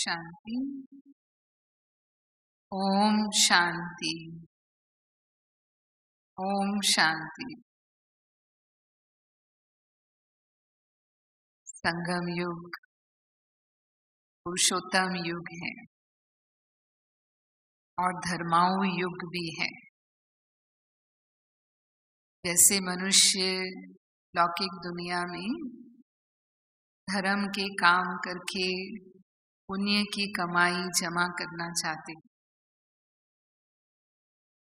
शांति। ओम शांति। ओम शांति। संगम युग पुरुषोत्तम युग है और धर्माऊ युग भी है। जैसे मनुष्य लौकिक दुनिया में धर्म के काम करके पुण्य की कमाई जमा करना चाहते,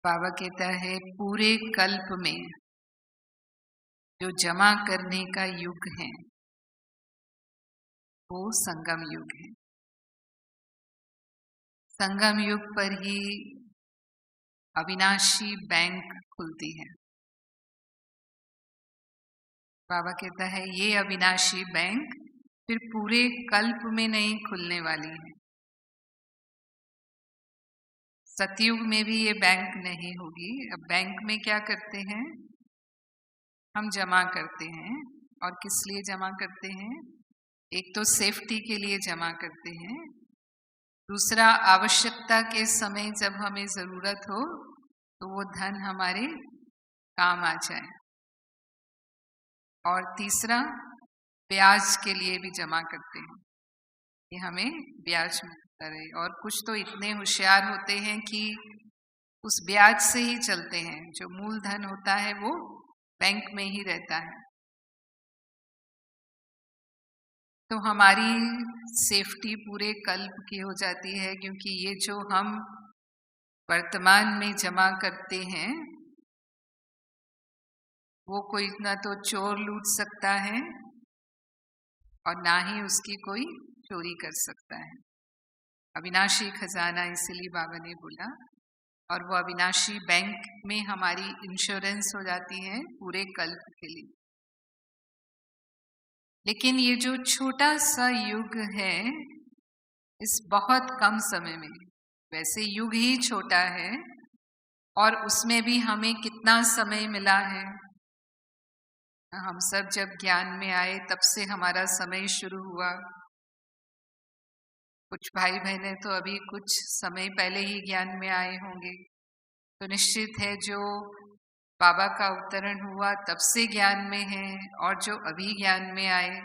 बाबा कहता है पूरे कल्प में जो जमा करने का युग है वो संगम युग है। संगम युग पर ही अविनाशी बैंक खुलती है। बाबा कहता है ये अविनाशी बैंक फिर पूरे कल्प में नहीं खुलने वाली है। सतयुग में भी ये बैंक नहीं होगी। अब बैंक में क्या करते हैं, हम जमा करते हैं। और किस लिए जमा करते हैं? एक तो सेफ्टी के लिए जमा करते हैं, दूसरा आवश्यकता के समय जब हमें जरूरत हो तो वो धन हमारे काम आ जाए, और तीसरा ब्याज के लिए भी जमा करते हैं कि हमें ब्याज मिलता रहे। और कुछ तो इतने होशियार होते हैं कि उस ब्याज से ही चलते हैं। जो मूलधन होता है वो बैंक में ही रहता है। तो हमारी सेफ्टी पूरे कल्प की हो जाती है, क्योंकि ये जो हम वर्तमान में जमा करते हैं वो कोई ना तो चोर लूट सकता है और ना ही उसकी कोई चोरी कर सकता है। अविनाशी खजाना इसलिए बाबा ने बोला। और वो अविनाशी बैंक में हमारी इंश्योरेंस हो जाती है पूरे कल्प के लिए। लेकिन ये जो छोटा सा युग है, इस बहुत कम समय में, वैसे युग ही छोटा है और उसमें भी हमें कितना समय मिला है। हम सब जब ज्ञान में आए तब से हमारा समय शुरू हुआ। कुछ भाई बहनें तो अभी कुछ समय पहले ही ज्ञान में आए होंगे। तो निश्चित है जो बाबा का अवतरण हुआ तब से ज्ञान में है, और जो अभी ज्ञान में आए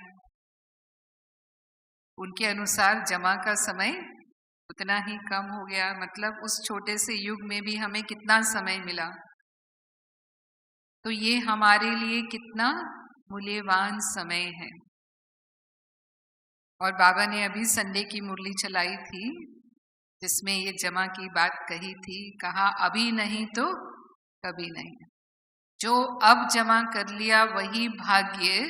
उनके अनुसार जमा का समय उतना ही कम हो गया। मतलब उस छोटे से युग में भी हमें कितना समय मिला। तो ये हमारे लिए कितना मूल्यवान समय है। और बाबा ने अभी संडे की मुरली चलाई थी जिसमें ये जमा की बात कही थी। कहा अभी नहीं तो कभी नहीं। जो अब जमा कर लिया वही भाग्य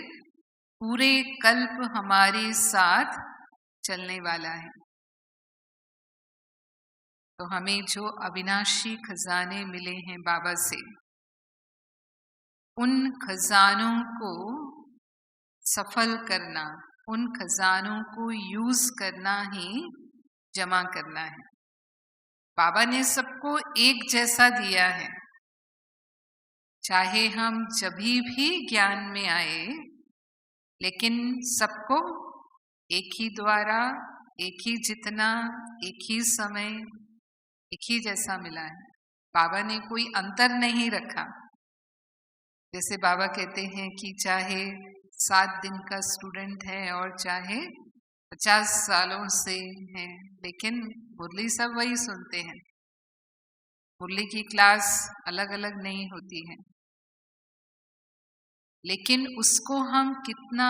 पूरे कल्प हमारे साथ चलने वाला है। तो हमें जो अविनाशी खजाने मिले हैं बाबा से, उन खजानों को सफल करना, उन खजानों को यूज करना ही जमा करना है। बाबा ने सबको एक जैसा दिया है। चाहे हम जभी भी ज्ञान में आए, लेकिन सबको एक ही द्वारा, एक ही जितना, एक ही समय, एक ही जैसा मिला है। बाबा ने कोई अंतर नहीं रखा। जैसे बाबा कहते हैं कि चाहे 7 दिन का स्टूडेंट है और चाहे 50 सालों से है, लेकिन मुरली सब वही सुनते हैं। मुरली की क्लास अलग अलग नहीं होती है, लेकिन उसको हम कितना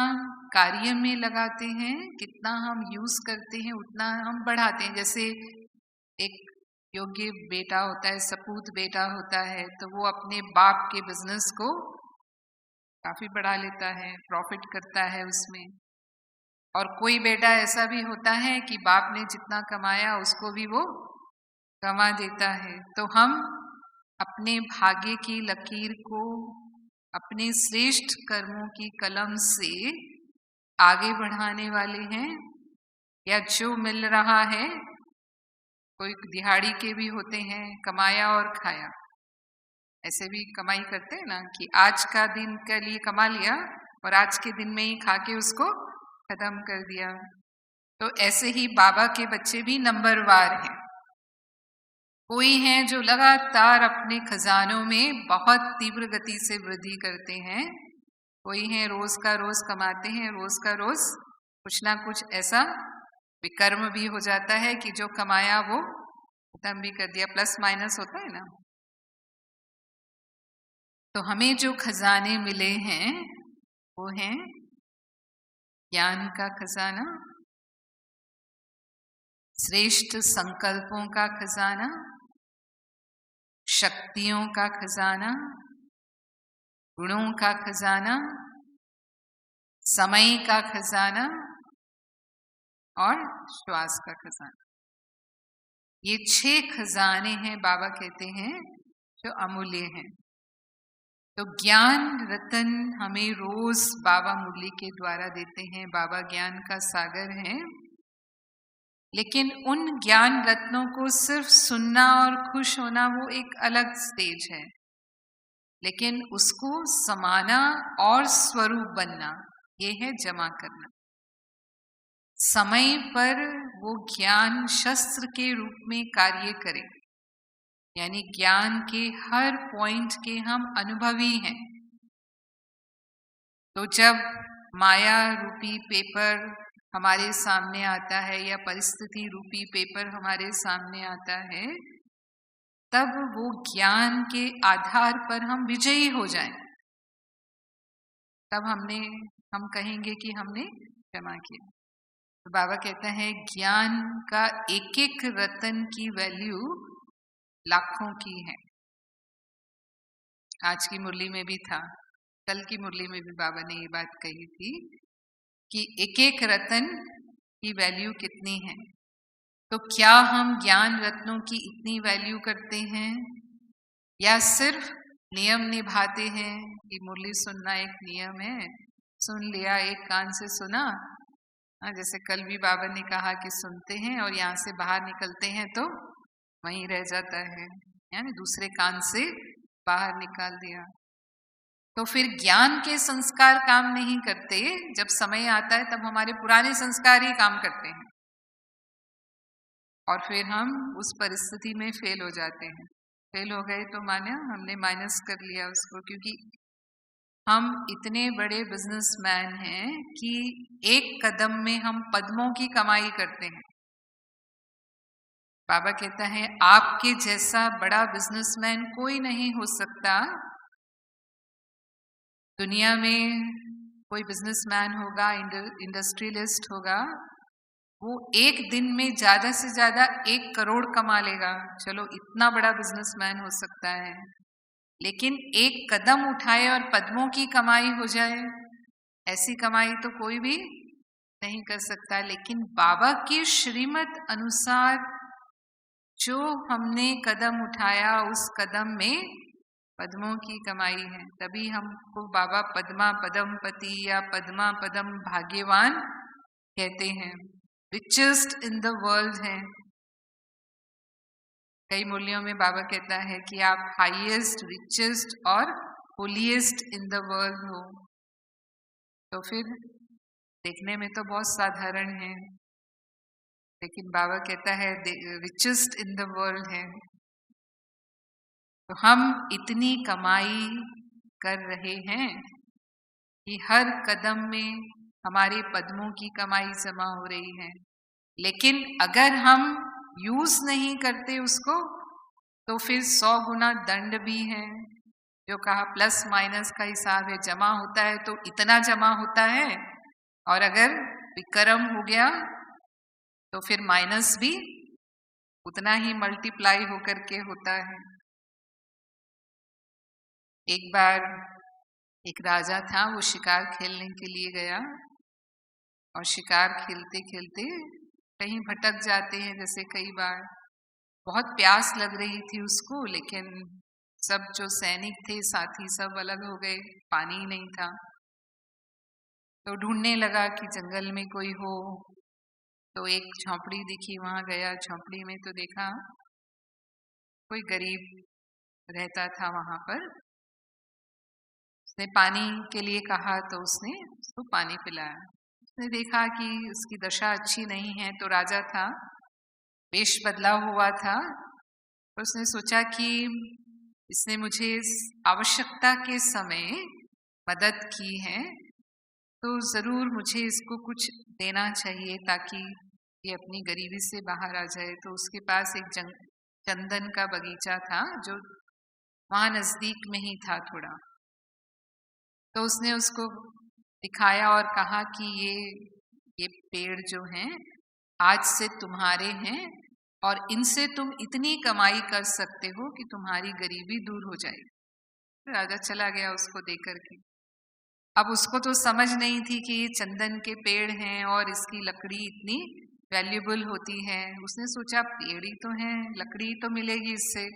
कार्य में लगाते हैं, कितना हम यूज करते हैं, उतना हम बढ़ाते हैं। जैसे एक योग्य बेटा होता है, सपूत बेटा होता है, तो वो अपने बाप के बिजनेस को काफी बढ़ा लेता है, प्रॉफिट करता है उसमें। और कोई बेटा ऐसा भी होता है कि बाप ने जितना कमाया उसको भी वो कमा देता है। तो हम अपने भाग्य की लकीर को अपने श्रेष्ठ कर्मों की कलम से आगे बढ़ाने वाले हैं, या जो मिल रहा है, कोई दिहाड़ी के भी होते हैं, कमाया और खाया, ऐसे भी कमाई करते हैं ना कि आज का दिन के लिए कमा लिया और आज के दिन में ही खा के उसको खत्म कर दिया। तो ऐसे ही बाबा के बच्चे भी नंबरवार हैं। कोई हैं जो लगातार अपने खजानों में बहुत तीव्र गति से वृद्धि करते हैं, कोई हैं रोज का रोज कमाते हैं, रोज का रोज कुछ ना कुछ ऐसा विकर्म भी हो जाता है कि जो कमाया वो खत्म भी कर दिया, प्लस माइनस होता है ना। तो हमें जो खजाने मिले हैं वो हैं ज्ञान का खजाना, श्रेष्ठ संकल्पों का खजाना, शक्तियों का खजाना, गुणों का खजाना, समय का खजाना और श्वास का खजाना। ये 6 खजाने हैं, बाबा कहते हैं, जो अमूल्य हैं। तो ज्ञान रतन हमें रोज बाबा मुरली के द्वारा देते हैं। बाबा ज्ञान का सागर है, लेकिन उन ज्ञान रत्नों को सिर्फ सुनना और खुश होना वो एक अलग स्टेज है, लेकिन उसको समाना और स्वरूप बनना ये है जमा करना। समय पर वो ज्ञान शस्त्र के रूप में कार्य करे, यानी ज्ञान के हर पॉइंट के हम अनुभवी हैं। तो जब माया रूपी पेपर हमारे सामने आता है या परिस्थिति रूपी पेपर हमारे सामने आता है, तब वो ज्ञान के आधार पर हम विजयी हो जाएं, तब हम कहेंगे कि हमने क्षमा किया। तो बाबा कहता है ज्ञान का एक एक रतन की वैल्यू लाखों की है। आज की मुरली में भी था, कल की मुरली में भी बाबा ने ये बात कही थी कि एक एक रतन की वैल्यू कितनी है। तो क्या हम ज्ञान रत्नों की इतनी वैल्यू करते हैं या सिर्फ नियम निभाते हैं कि मुरली सुनना एक नियम है, सुन लिया, एक कान से सुना, जैसे कल भी बाबा ने कहा कि सुनते हैं और यहाँ से बाहर निकलते हैं तो वहीं रह जाता है, यानी दूसरे कान से बाहर निकाल दिया। तो फिर ज्ञान के संस्कार काम नहीं करते, जब समय आता है तब हमारे पुराने संस्कार ही काम करते हैं और फिर हम उस परिस्थिति में फेल हो जाते हैं। फेल हो गए तो माने हमने माइनस कर लिया उसको, क्योंकि हम इतने बड़े बिजनेसमैन हैं कि एक कदम में हम पद्मों की कमाई करते हैं। बाबा कहता है आपके जैसा बड़ा बिजनेसमैन कोई नहीं हो सकता। दुनिया में कोई बिजनेसमैन होगा, इंडस्ट्रियलिस्ट होगा, वो एक दिन में ज्यादा से ज्यादा 1 करोड़ कमा लेगा, चलो इतना बड़ा बिजनेसमैन हो सकता है। लेकिन एक कदम उठाए और पद्मों की कमाई हो जाए, ऐसी कमाई तो कोई भी नहीं कर सकता। लेकिन बाबा की श्रीमत अनुसार जो हमने कदम उठाया उस कदम में पद्मों की कमाई है, तभी हमको बाबा पद्मा पदमपति या पद्मा पदम भाग्यवान कहते हैं, रिचेस्ट इन द वर्ल्ड हैं। कई मूल्यों में बाबा कहता है कि आप हाईएस्ट, रिचेस्ट और होलीएस्ट इन द वर्ल्ड हो। तो फिर देखने में तो बहुत साधारण है, लेकिन बाबा कहता है रिचेस्ट इन द वर्ल्ड है। तो हम इतनी कमाई कर रहे हैं कि हर कदम में हमारे पद्मों की कमाई जमा हो रही है, लेकिन अगर हम यूज नहीं करते उसको तो फिर 100 गुना दंड भी है। जो कहा प्लस माइनस का हिसाब है, जमा होता है तो इतना जमा होता है, और अगर विक्रम हो गया तो फिर माइनस भी उतना ही मल्टीप्लाई होकर के होता है। एक बार एक राजा था, वो शिकार खेलने के लिए गया और शिकार खेलते खेलते कहीं भटक जाते हैं। जैसे कई बार बहुत प्यास लग रही थी उसको, लेकिन सब जो सैनिक थे साथी सब अलग हो गए, पानी ही नहीं था। तो ढूंढने लगा कि जंगल में कोई हो, तो एक झोंपड़ी दिखी, वहां गया। झोंपड़ी में तो देखा कोई गरीब रहता था वहां पर। उसने पानी के लिए कहा तो उसने उसको पानी पिलाया। उसने देखा कि उसकी दशा अच्छी नहीं है, तो राजा था, वेश बदला हुआ था, तो उसने सोचा कि इसने मुझे इस आवश्यकता के समय मदद की है, तो ज़रूर मुझे इसको कुछ देना चाहिए ताकि ये अपनी गरीबी से बाहर आ जाए। तो उसके पास एक चंदन का बगीचा था जो वहाँ नज़दीक में ही था थोड़ा। तो उसने उसको दिखाया और कहा कि ये पेड़ जो हैं आज से तुम्हारे हैं और इनसे तुम इतनी कमाई कर सकते हो कि तुम्हारी गरीबी दूर हो जाएगी। राजा चला गया उसको देकर के। अब उसको तो समझ नहीं थी कि ये चंदन के पेड़ हैं और इसकी लकड़ी इतनी वैल्यूबल होती है। उसने सोचा पेड़ ही तो हैं, लकड़ी तो मिलेगी इससे,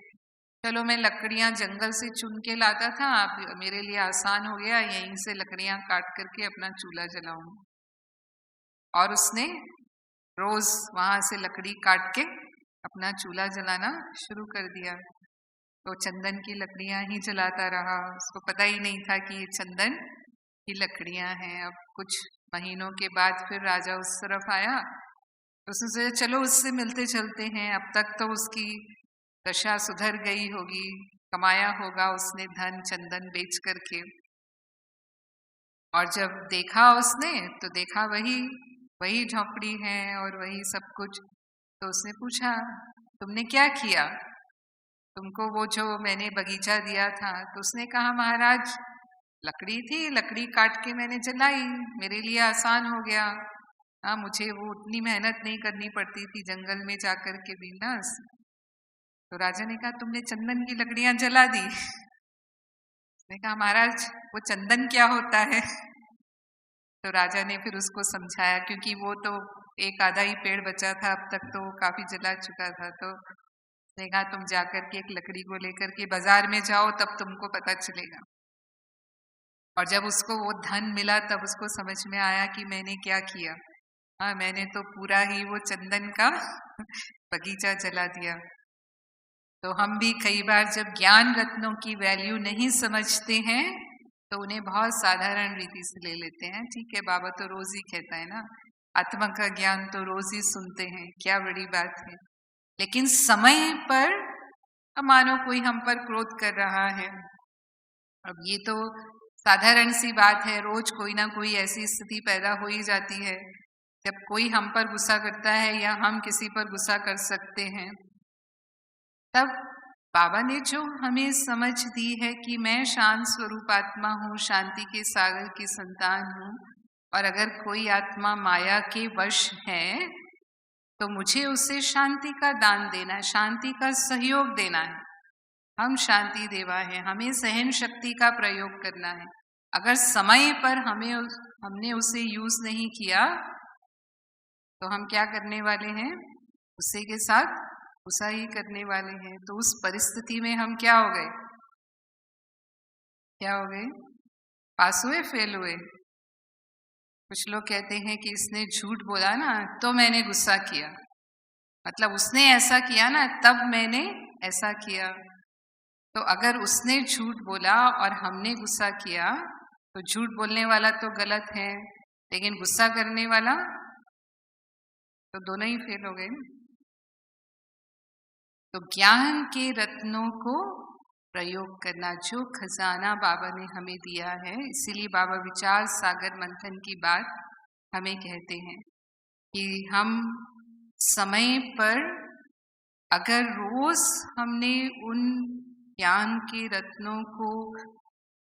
चलो मैं लकड़ियां जंगल से चुन के लाता था, अब मेरे लिए आसान हो गया, यहीं से लकड़ियां काट करके अपना चूल्हा जलाऊं। और उसने रोज वहां से लकड़ी काट के अपना चूल्हा जलाना शुरू कर दिया। तो चंदन की लकड़ियां ही जलाता रहा, उसको पता ही नहीं था कि ये चंदन की लकड़ियां हैं। अब कुछ महीनों के बाद फिर राजा उस तरफ आया, तो उसने सोचा चलो उससे मिलते चलते हैं, अब तक तो उसकी दशा सुधर गई होगी, कमाया होगा उसने धन चंदन बेच करके। और जब देखा उसने तो देखा वही झोंपड़ी है और वही सब कुछ। तो उसने पूछा तुमने क्या किया, तुमको वो जो मैंने बगीचा दिया था? तो उसने कहा महाराज लकड़ी थी, लकड़ी काट के मैंने जलाई, मेरे लिए आसान हो गया। हाँ, मुझे वो उतनी मेहनत नहीं करनी पड़ती थी जंगल में जाकर के भी ना। तो राजा ने कहा तुमने चंदन की लकड़ियां जला दी। उसने कहा महाराज वो चंदन क्या होता है? तो राजा ने फिर उसको समझाया, क्योंकि वो तो एक आधा ही पेड़ बचा था, अब तक तो काफी जला चुका था। तो उसने कहा तुम जाकर के एक लकड़ी को लेकर के बाजार में जाओ, तब तुमको पता चलेगा। और जब उसको वो धन मिला तब उसको समझ में आया कि मैंने क्या किया। हाँ, मैंने तो पूरा ही वो चंदन का बगीचा जला दिया। तो हम भी कई बार जब ज्ञान रत्नों की वैल्यू नहीं समझते हैं तो उन्हें बहुत साधारण रीति से ले लेते हैं। ठीक है, बाबा तो रोज ही कहता है ना, आत्मा का ज्ञान तो रोज ही सुनते हैं, क्या बड़ी बात है। लेकिन समय पर मानो कोई हम पर क्रोध कर रहा है, अब ये तो साधारण सी बात है, रोज कोई ना कोई ऐसी स्थिति पैदा हो ही जाती है जब कोई हम पर गुस्सा करता है या हम किसी पर गुस्सा कर सकते हैं। तब बाबा ने जो हमें समझ दी है कि मैं शांत स्वरूप आत्मा हूँ, शांति के सागर की संतान हूँ, और अगर कोई आत्मा माया के वश है तो मुझे उसे शांति का दान देना है, शांति का सहयोग देना है। हम शांति देवा है, हमें सहन शक्ति का प्रयोग करना है। अगर समय पर हमने उसे यूज नहीं किया तो हम क्या करने वाले हैं, उसी के साथ गुस्सा ही करने वाले हैं। तो उस परिस्थिति में हम क्या हो गए, पास हुए, फेल हुए? कुछ लोग कहते हैं कि इसने झूठ बोला ना तो मैंने गुस्सा किया, मतलब उसने ऐसा किया ना तब मैंने ऐसा किया। तो अगर उसने झूठ बोला और हमने गुस्सा किया तो झूठ बोलने वाला तो गलत है, लेकिन गुस्सा करने वाला तो दोनों ही फेल हो गए। तो ज्ञान के रत्नों को प्रयोग करना, जो खजाना बाबा ने हमें दिया है, इसीलिए बाबा विचार सागर मंथन की बात हमें कहते हैं कि हम समय पर अगर रोज हमने उन ज्ञान के रत्नों को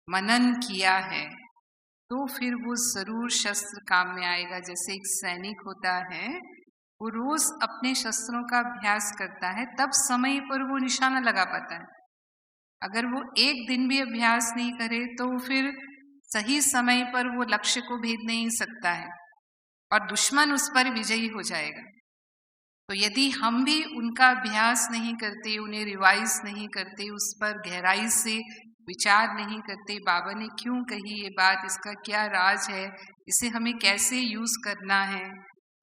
मनन किया है तो फिर वो जरूर शस्त्र काम में आएगा। जैसे एक सैनिक होता है, वो रोज अपने शस्त्रों का अभ्यास करता है, तब समय पर वो निशाना लगा पाता है। अगर वो एक दिन भी अभ्यास नहीं करे तो फिर सही समय पर वो लक्ष्य को भेद नहीं सकता है और दुश्मन उस पर विजयी हो जाएगा। तो यदि हम भी उनका अभ्यास नहीं करते, उन्हें रिवाइज नहीं करते, उस पर गहराई से विचार नहीं करते, बाबा ने क्यों कही ये बात, इसका क्या राज है, इसे हमें कैसे यूज करना है,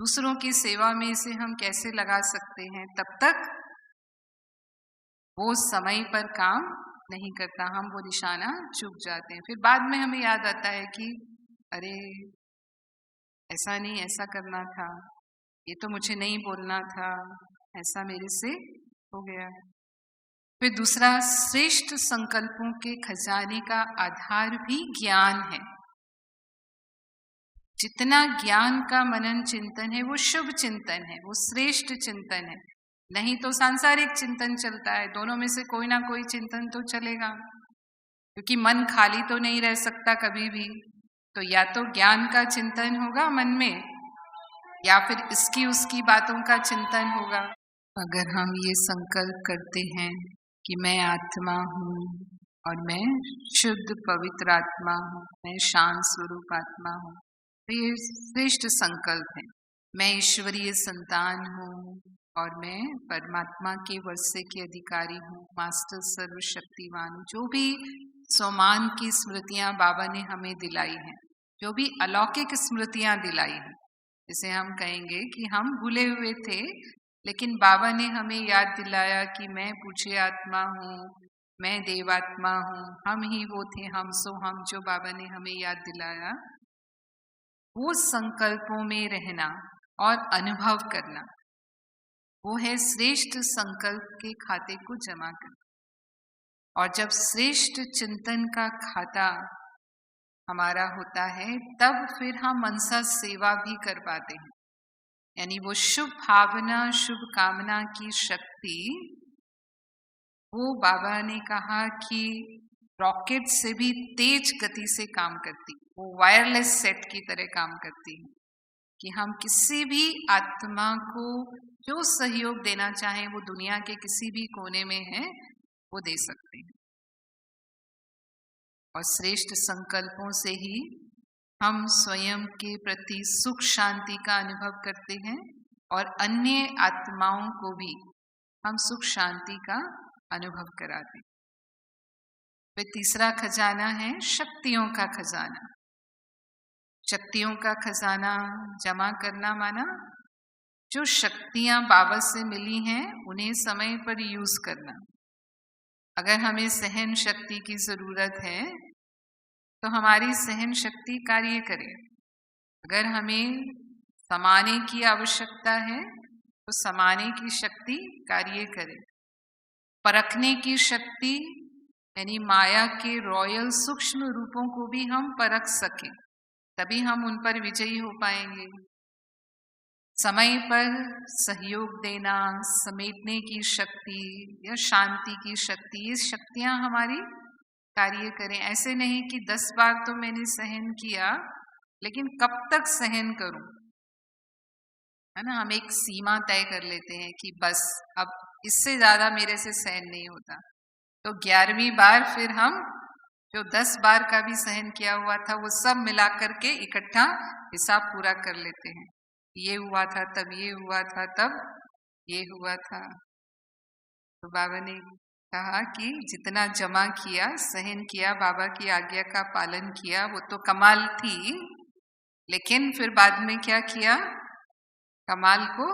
दूसरों की सेवा में इसे हम कैसे लगा सकते हैं, तब तक वो समय पर काम नहीं करता, हम वो निशाना चूक जाते हैं। फिर बाद में हमें याद आता है कि अरे ऐसा नहीं, ऐसा करना था, ये तो मुझे नहीं बोलना था, ऐसा मेरे से हो गया। फिर दूसरा, श्रेष्ठ संकल्पों के खजाने का आधार भी ज्ञान है। जितना ज्ञान का मनन चिंतन है वो शुभ चिंतन है, वो श्रेष्ठ चिंतन है। नहीं तो सांसारिक चिंतन चलता है, दोनों में से कोई ना कोई चिंतन तो चलेगा, क्योंकि मन खाली तो नहीं रह सकता कभी भी। तो या तो ज्ञान का चिंतन होगा मन में, या फिर इसकी उसकी बातों का चिंतन होगा। अगर हम ये संकल्प करते हैं कि मैं आत्मा हूँ और मैं शुद्ध पवित्र आत्मा हूँ, मैं शांत स्वरूप आत्मा हूँ, तो ये श्रेष्ठ संकल्प है। मैं ईश्वरीय संतान हूँ और मैं परमात्मा के वर्षे के अधिकारी हूँ, मास्टर सर्वशक्तिवान हूँ। जो भी सोमान की स्मृतियाँ बाबा ने हमें दिलाई हैं, जो भी अलौकिक स्मृतियाँ दिलाई हैं, जिसे हम कहेंगे कि हम भूले हुए थे, लेकिन बाबा ने हमें याद दिलाया कि मैं पूज्य आत्मा हूँ, मैं देवात्मा हूँ, हम ही वो थे, हम सो हम, जो बाबा ने हमें याद दिलाया, वो संकल्पों में रहना और अनुभव करना, वो है श्रेष्ठ संकल्प के खाते को जमा करना। और जब श्रेष्ठ चिंतन का खाता हमारा होता है, तब फिर हम मनसा सेवा भी कर पाते हैं। यानी वो शुभ भावना, शुभ कामना की शक्ति, वो बाबा ने कहा कि रॉकेट से भी तेज गति से काम करती, वो वायरलेस सेट की तरह काम करती है, कि हम किसी भी आत्मा को जो सहयोग देना चाहें, वो दुनिया के किसी भी कोने में है, वो दे सकते हैं। और श्रेष्ठ संकल्पों से ही हम स्वयं के प्रति सुख शांति का अनुभव करते हैं और अन्य आत्माओं को भी हम सुख शांति का अनुभव कराते हैं। फिर तीसरा खजाना है शक्तियों का खजाना। शक्तियों का खजाना जमा करना माना जो शक्तियां बाबा से मिली हैं उन्हें समय पर यूज करना। अगर हमें सहन शक्ति की जरूरत है तो हमारी सहन शक्ति कार्य करे। अगर हमें समाने की आवश्यकता है तो समाने की शक्ति कार्य करे। परखने की शक्ति यानी माया के रॉयल सूक्ष्म रूपों को भी हम परख सकें, तभी हम उन पर विजयी हो पाएंगे। समय पर सहयोग देना, समेटने की शक्ति या शांति की शक्ति, ये शक्तियां हमारी कार्य करें। ऐसे नहीं कि 10 बार तो मैंने सहन किया, लेकिन कब तक सहन करूं, है ना। हम एक सीमा तय कर लेते हैं कि बस अब इससे ज्यादा मेरे से सहन नहीं होता, तो 11वीं बार फिर हम जो 10 बार का भी सहन किया हुआ था वो सब मिला करके इकट्ठा हिसाब पूरा कर लेते हैं। ये हुआ था तब, ये हुआ था तब, ये हुआ था। तो बाबा ने कहा कि जितना जमा किया, सहन किया, बाबा की आज्ञा का पालन किया, वो तो कमाल थी, लेकिन फिर बाद में क्या किया, कमाल को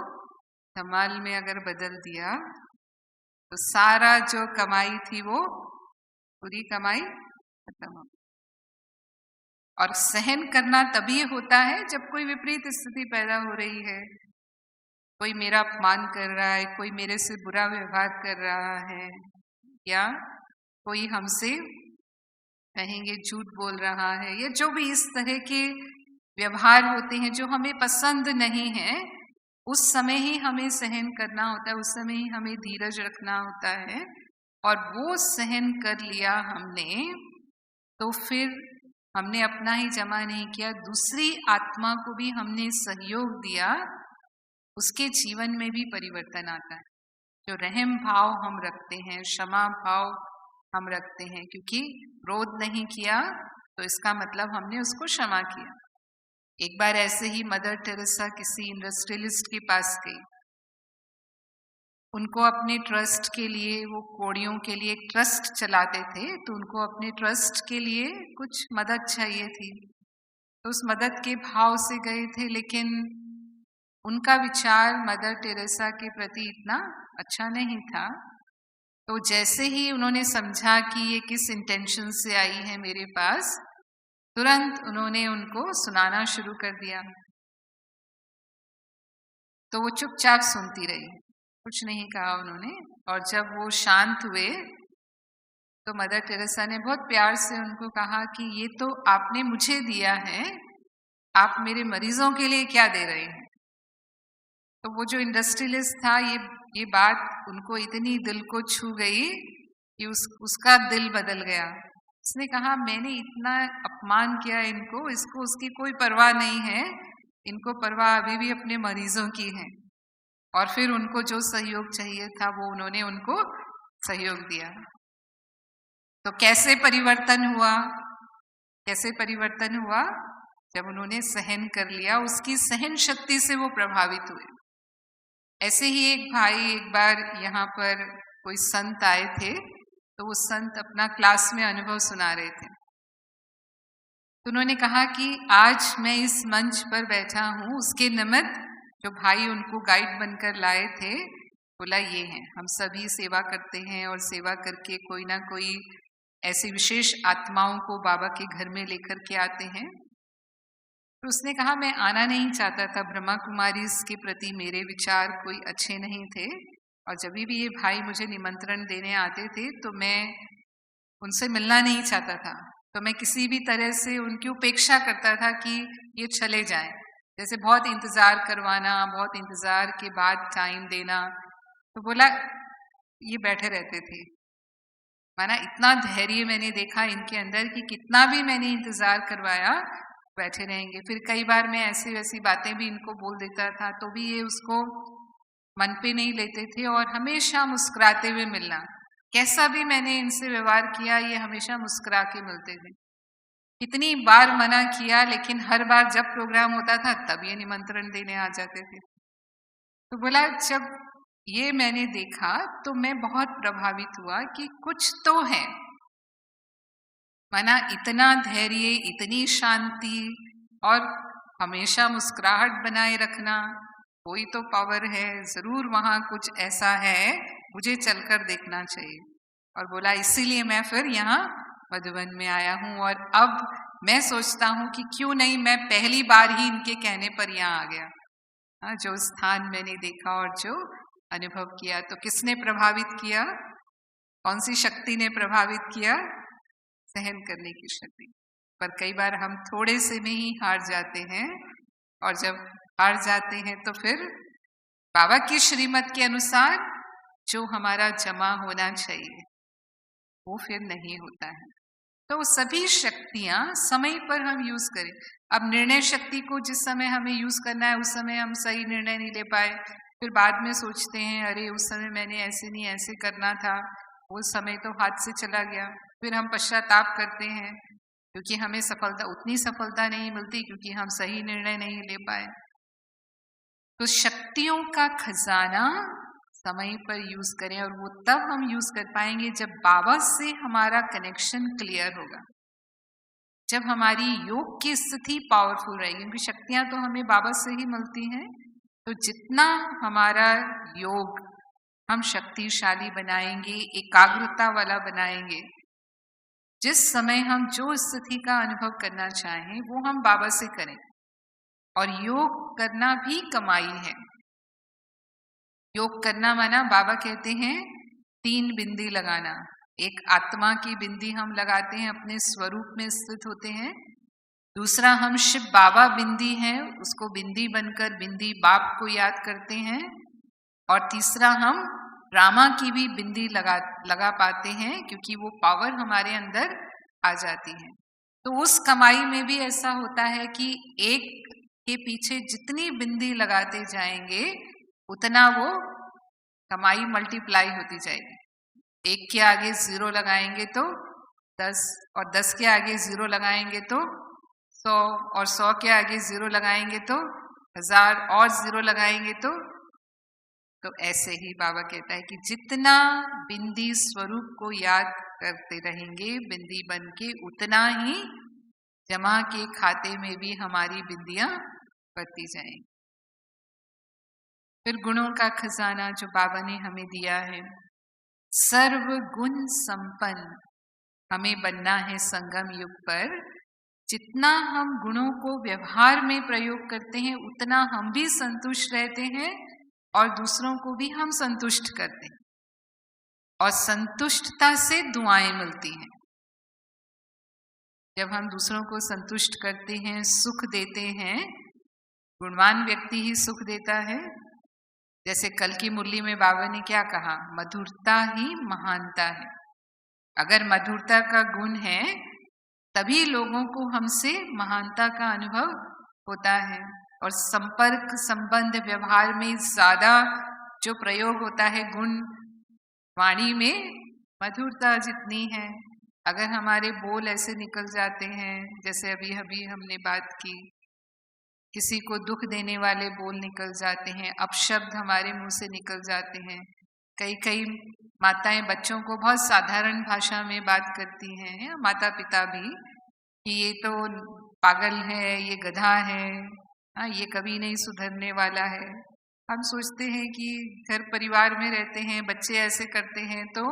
धमाल में अगर बदल दिया तो सारा जो कमाई थी वो पूरी कमाई खत्म हो। और सहन करना तभी होता है जब कोई विपरीत स्थिति पैदा हो रही है, कोई मेरा अपमान कर रहा है, कोई मेरे से बुरा व्यवहार कर रहा है, या कोई हमसे कहेंगे झूठ बोल रहा है, या जो भी इस तरह के व्यवहार होते हैं जो हमें पसंद नहीं है, उस समय ही हमें सहन करना होता है, उस समय ही हमें धीरज रखना होता है। और वो सहन कर लिया हमने, तो फिर हमने अपना ही जमा नहीं किया, दूसरी आत्मा को भी हमने सहयोग दिया, उसके जीवन में भी परिवर्तन आता है। जो रहम भाव हम रखते हैं, क्षमा भाव हम रखते हैं, क्योंकि क्रोध नहीं किया तो इसका मतलब हमने उसको क्षमा किया। एक बार ऐसे ही मदर टेरेसा किसी इंडस्ट्रियलिस्ट के पास गई। उनको अपने ट्रस्ट के लिए, वो कोड़ियों के लिए एक ट्रस्ट चलाते थे, तो उनको अपने ट्रस्ट के लिए कुछ मदद चाहिए थी, तो उस मदद के भाव से गए थे, लेकिन उनका विचार मदर टेरेसा के प्रति इतना अच्छा नहीं था। तो जैसे ही उन्होंने समझा कि ये किस इंटेंशन से आई है मेरे पास, तुरंत उन्होंने उनको सुनाना शुरू कर दिया तो वो चुपचाप सुनती रही, कुछ नहीं कहा उन्होंने। और जब वो शांत हुए तो मदर टेरेसा ने बहुत प्यार से उनको कहा कि ये तो आपने मुझे दिया है, आप मेरे मरीजों के लिए क्या दे रहे हैं। तो वो जो इंडस्ट्रियलिस्ट था, ये बात उनको इतनी दिल को छू गई कि उसका दिल बदल गया। उसने कहा मैंने इतना अपमान किया इनको, इसको उसकी कोई परवाह नहीं है, इनको परवाह अभी भी अपने मरीजों की है। और फिर उनको जो सहयोग चाहिए था वो उन्होंने उनको सहयोग दिया। तो कैसे परिवर्तन हुआ? कैसे परिवर्तन हुआ? जब उन्होंने सहन कर लिया, उसकी सहन शक्ति से वो प्रभावित हुए। ऐसे ही एक भाई एक बार यहाँ पर कोई संत आए थे, तो वो संत अपना क्लास में अनुभव सुना रहे थे। तो उन्होंने कहा कि आज मैं इस मंच पर बैठा हूँ उसके निमित्त जो भाई उनको गाइड बनकर लाए थे, बोला ये है, हम सभी सेवा करते हैं और सेवा करके कोई ना कोई ऐसी विशेष आत्माओं को बाबा के घर में लेकर के आते हैं। तो उसने कहा मैं आना नहीं चाहता था, ब्रह्मा कुमारी के प्रति मेरे विचार कोई अच्छे नहीं थे, और जब भी ये भाई मुझे निमंत्रण देने आते थे तो मैं उनसे मिलना नहीं चाहता था। तो मैं किसी भी तरह से उनकी उपेक्षा करता था कि ये चले जाएं, जैसे बहुत इंतज़ार करवाना, बहुत इंतज़ार के बाद टाइम देना। तो बोला ये बैठे रहते थे, माना इतना धैर्य मैंने देखा इनके अंदर कि कितना भी मैंने इंतज़ार करवाया बैठे रहेंगे। फिर कई बार मैं ऐसी वैसी बातें भी इनको बोल देता था तो भी ये उसको मन पे नहीं लेते थे और हमेशा मुस्कुराते हुए मिलना। कैसा भी मैंने इनसे व्यवहार किया, ये हमेशा मुस्कुरा के मिलते थे। कितनी बार मना किया, लेकिन हर बार जब प्रोग्राम होता था तब ये निमंत्रण देने आ जाते थे। तो बोला जब ये मैंने देखा तो मैं बहुत प्रभावित हुआ कि कुछ तो है, माना इतना धैर्य, इतनी शांति और हमेशा मुस्कुराहट बनाए रखना, कोई तो पावर है, जरूर वहां कुछ ऐसा है, मुझे चलकर देखना चाहिए। और बोला इसीलिए मैं फिर यहाँ मधुबन में आया हूँ, और अब मैं सोचता हूँ कि क्यों नहीं मैं पहली बार ही इनके कहने पर यहाँ आ गया। जो स्थान मैंने देखा और जो अनुभव किया, तो किसने प्रभावित किया? कौन सी शक्ति ने प्रभावित किया? सहन करने की शक्ति। पर कई बार हम थोड़े से में ही हार जाते हैं, और जब हार जाते हैं तो फिर बाबा की श्रीमत के अनुसार जो हमारा जमा होना चाहिए वो फिर नहीं होता है। तो सभी शक्तियां समय पर हम यूज करें। अब निर्णय शक्ति को जिस समय हमें यूज करना है उस समय हम सही निर्णय नहीं ले पाए, फिर बाद में सोचते हैं अरे उस समय मैंने ऐसे नहीं ऐसे करना था, वो समय तो हाथ से चला गया। फिर हम पश्चाताप करते हैं क्योंकि हमें उतनी सफलता नहीं मिलती क्योंकि हम सही निर्णय नहीं ले पाए। तो शक्तियों का खजाना समय पर यूज करें, और वो तब हम यूज कर पाएंगे जब बाबा से हमारा कनेक्शन क्लियर होगा, जब हमारी योग की स्थिति पावरफुल रहेगी, क्योंकि शक्तियां तो हमें बाबा से ही मिलती हैं। तो जितना हमारा योग हम शक्तिशाली बनाएंगे, एकाग्रता वाला बनाएंगे, जिस समय हम जो स्थिति का अनुभव करना चाहें वो हम बाबा से करें। और योग करना भी कमाई है। योग करना माना बाबा कहते हैं 3 बिंदी लगाना। एक आत्मा की बिंदी हम लगाते हैं, अपने स्वरूप में स्थित होते हैं। दूसरा हम शिव बाबा बिंदी हैं, उसको बिंदी बनकर बिंदी बाप को याद करते हैं। और तीसरा हम रामा की भी बिंदी लगा पाते हैं क्योंकि वो पावर हमारे अंदर आ जाती है। तो उस कमाई में भी ऐसा होता है कि एक के पीछे जितनी बिंदी लगाते जाएंगे उतना वो कमाई मल्टीप्लाई होती जाएगी। 1 के आगे 0 लगाएंगे तो 10, और 10 के आगे 0 लगाएंगे तो 100, और 100 के आगे 0 लगाएंगे तो 1000, और 0 लगाएंगे तो ऐसे ही बाबा कहता है कि जितना बिंदी स्वरूप को याद करते रहेंगे बिंदी बन के, उतना ही जमा के खाते में भी हमारी बिंदियां बढ़ती जाएंगी। फिर गुणों का खजाना जो बाबा ने हमें दिया है, सर्व गुण संपन्न हमें बनना है संगम युग पर। जितना हम गुणों को व्यवहार में प्रयोग करते हैं उतना हम भी संतुष्ट रहते हैं और दूसरों को भी हम संतुष्ट करते हैं, और संतुष्टता से दुआएं मिलती हैं। जब हम दूसरों को संतुष्ट करते हैं, सुख देते हैं, गुणवान व्यक्ति ही सुख देता है। जैसे कल की मुरली में बाबा ने क्या कहा, मधुरता ही महानता है। अगर मधुरता का गुण है तभी लोगों को हमसे महानता का अनुभव होता है। और संपर्क, संबंध, व्यवहार में ज्यादा जो प्रयोग होता है गुण वाणी में, मधुरता जितनी है। अगर हमारे बोल ऐसे निकल जाते हैं, जैसे अभी अभी हमने बात की, किसी को दुख देने वाले बोल निकल जाते हैं, अपशब्द हमारे मुंह से निकल जाते हैं। कई माताएं बच्चों को बहुत साधारण भाषा में बात करती हैं, माता पिता भी, कि ये तो पागल है, ये गधा है, ये कभी नहीं सुधरने वाला है। हम सोचते हैं कि घर परिवार में रहते हैं, बच्चे ऐसे करते हैं तो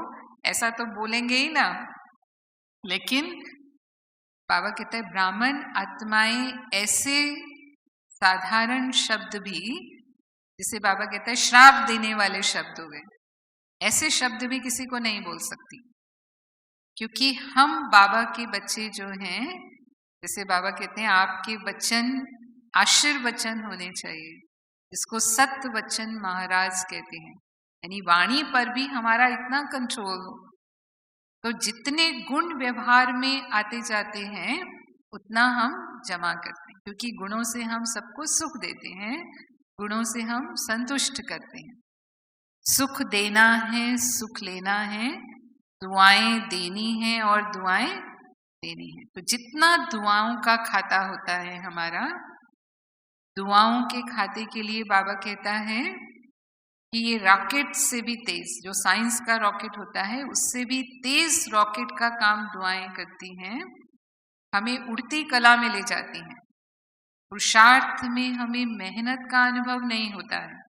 ऐसा तो बोलेंगे ही ना। लेकिन बाबा कहते हैं ब्राह्मण आत्माएं ऐसे साधारण शब्द भी, जिसे बाबा कहते हैं श्राप देने वाले शब्द हो गए, ऐसे शब्द भी किसी को नहीं बोल सकती। क्योंकि हम बाबा के बच्चे जो हैं, जैसे बाबा कहते हैं आपके वचन आशीर्वचन होने चाहिए, जिसको सत्य वचन महाराज कहते हैं, यानी वाणी पर भी हमारा इतना कंट्रोल हो। तो जितने गुण व्यवहार में आते जाते हैं उतना हम जमा करते हैं, क्योंकि गुणों से हम सबको सुख देते हैं, गुणों से हम संतुष्ट करते हैं। सुख देना है, सुख लेना है, दुआएं देनी है और दुआएं देनी है। तो जितना दुआओं का खाता होता है हमारा, दुआओं के खाते के लिए बाबा कहता है कि ये रॉकेट से भी तेज, जो साइंस का रॉकेट होता है उससे भी तेज रॉकेट का काम दुआएं करती हैं, हमें उड़ती कला में ले जाती हैं। पुरुषार्थ में हमें मेहनत का अनुभव नहीं होता है,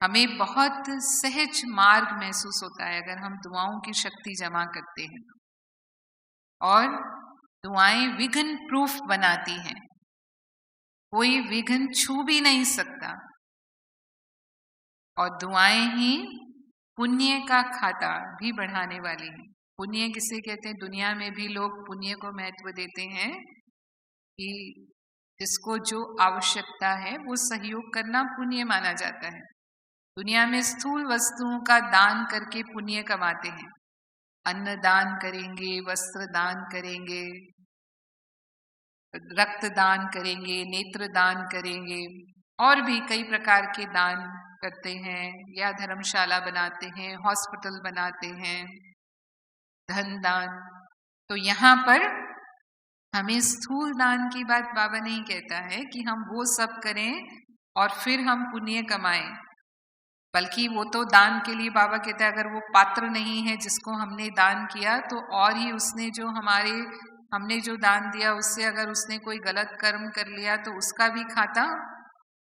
हमें बहुत सहज मार्ग महसूस होता है अगर हम दुआओं की शक्ति जमा करते हैं। और दुआएं विघ्न प्रूफ बनाती हैं, कोई विघ्न छू भी नहीं सकता। और दुआएं ही पुण्य का खाता भी बढ़ाने वाली हैं। पुण्य किसे कहते हैं? दुनिया में भी लोग पुण्य को महत्व देते हैं कि जिसको जो आवश्यकता है वो सहयोग करना पुण्य माना जाता है। दुनिया में स्थूल वस्तुओं का दान करके पुण्य कमाते हैं, अन्न दान करेंगे, वस्त्र दान करेंगे, रक्त दान करेंगे, नेत्र दान करेंगे, और भी कई प्रकार के दान करते हैं, या धर्मशाला बनाते हैं, हॉस्पिटल बनाते हैं, धन दान। तो यहाँ पर हमें स्थूल दान की बात बाबा नहीं कहता है कि हम वो सब करें और फिर हम पुण्य कमाएं, बल्कि वो तो दान के लिए बाबा कहता है अगर वो पात्र नहीं है जिसको हमने दान किया, तो और ही उसने जो हमने जो दान दिया उससे अगर उसने कोई गलत कर्म कर लिया तो उसका भी खाता,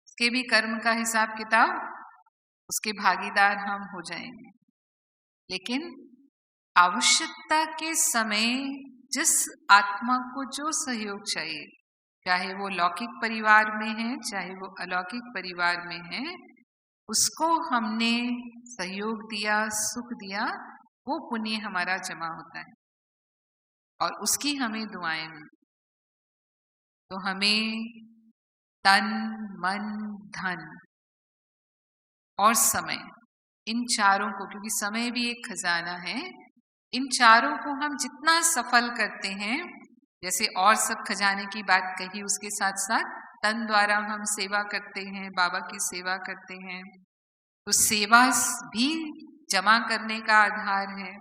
उसके भी कर्म का हिसाब किताब, उसके भागीदार हम हो जाएंगे। लेकिन आवश्यकता के समय जिस आत्मा को जो सहयोग चाहिए, चाहे वो लौकिक परिवार में है चाहे वो अलौकिक परिवार में है, उसको हमने सहयोग दिया, सुख दिया, वो पुण्य हमारा जमा होता है और उसकी हमें दुआएं मिलती। तो हमें तन, मन, धन और समय, इन चारों को, क्योंकि समय भी एक खजाना है, इन चारों को हम जितना सफल करते हैं, जैसे और सब खजाने की बात कही, उसके साथ साथ तन द्वारा हम सेवा करते हैं, बाबा की सेवा करते हैं, तो सेवा भी जमा करने का आधार है।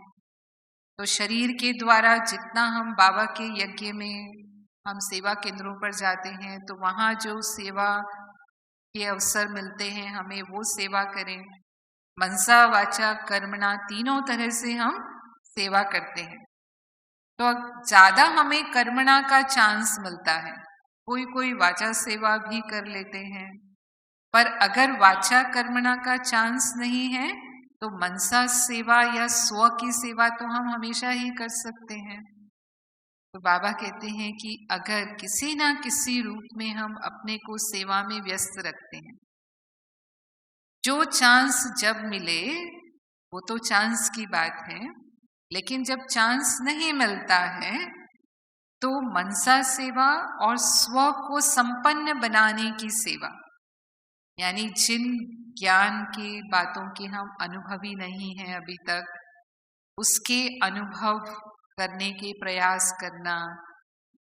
तो शरीर के द्वारा जितना हम बाबा के यज्ञ में, हम सेवा केंद्रों पर जाते हैं तो वहाँ जो सेवा के अवसर मिलते हैं हमें, वो सेवा करें। मनसा वाचा कर्मणा, तीनों तरह से हम सेवा करते हैं। तो ज्यादा हमें कर्मणा का चांस मिलता है, कोई वाचा सेवा भी कर लेते हैं, पर अगर वाचा कर्मणा का चांस नहीं है तो मनसा सेवा या स्व की सेवा तो हम हमेशा ही कर सकते हैं। तो बाबा कहते हैं कि अगर किसी ना किसी रूप में हम अपने को सेवा में व्यस्त रखते हैं, जो चांस जब मिले वो तो चांस की बात है, लेकिन जब चांस नहीं मिलता है तो मनसा सेवा और स्व को संपन्न बनाने की सेवा, यानी जिन ज्ञान की बातों के हम अनुभवी नहीं हैं अभी तक, उसके अनुभव करने के प्रयास करना,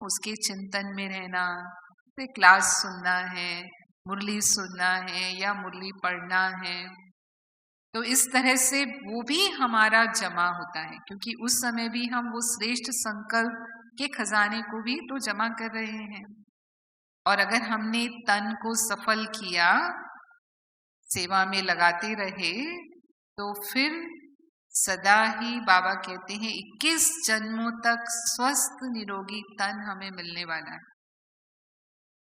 उसके चिंतन में रहना, जैसे क्लास सुनना है, मुरली सुनना है या मुरली पढ़ना है, तो इस तरह से वो भी हमारा जमा होता है, क्योंकि उस समय भी हम वो श्रेष्ठ संकल्प के खजाने को भी तो जमा कर रहे हैं। और अगर हमने तन को सफल किया, सेवा में लगाते रहे, तो फिर सदा ही बाबा कहते हैं 21 जन्मों तक स्वस्थ निरोगी तन हमें मिलने वाला है।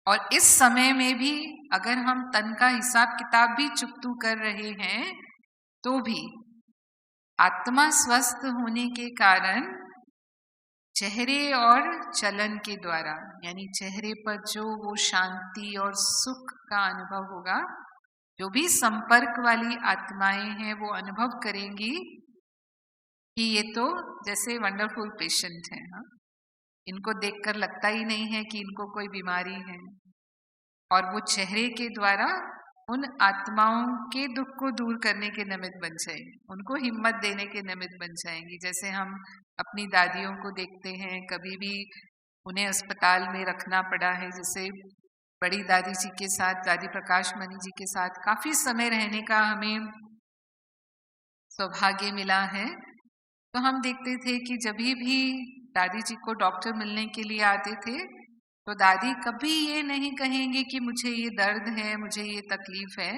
और इस समय में भी अगर हम तन का हिसाब किताब भी चुकतू कर रहे हैं, तो भी आत्मा स्वस्थ होने के कारण चेहरे और चलन के द्वारा, यानी चेहरे पर जो वो शांति और सुख का अनुभव होगा, जो भी संपर्क वाली आत्माएं हैं वो अनुभव करेंगी कि ये तो जैसे वंडरफुल पेशेंट है। हाँ, इनको देखकर लगता ही नहीं है कि इनको कोई बीमारी है, और वो चेहरे के द्वारा उन आत्माओं के दुख को दूर करने के निमित्त बन जाएंगे, उनको हिम्मत देने के निमित्त बन जाएंगी। जैसे हम अपनी दादियों को देखते हैं, कभी भी उन्हें अस्पताल में रखना पड़ा है, जैसे बड़ी दादी जी के साथ, दादी प्रकाश मणि जी के साथ काफी समय रहने का हमें सौभाग्य मिला है, तो हम देखते थे कि जब भी दादी जी को डॉक्टर मिलने के लिए आते थे, तो दादी कभी ये नहीं कहेंगे कि मुझे ये दर्द है, मुझे ये तकलीफ है।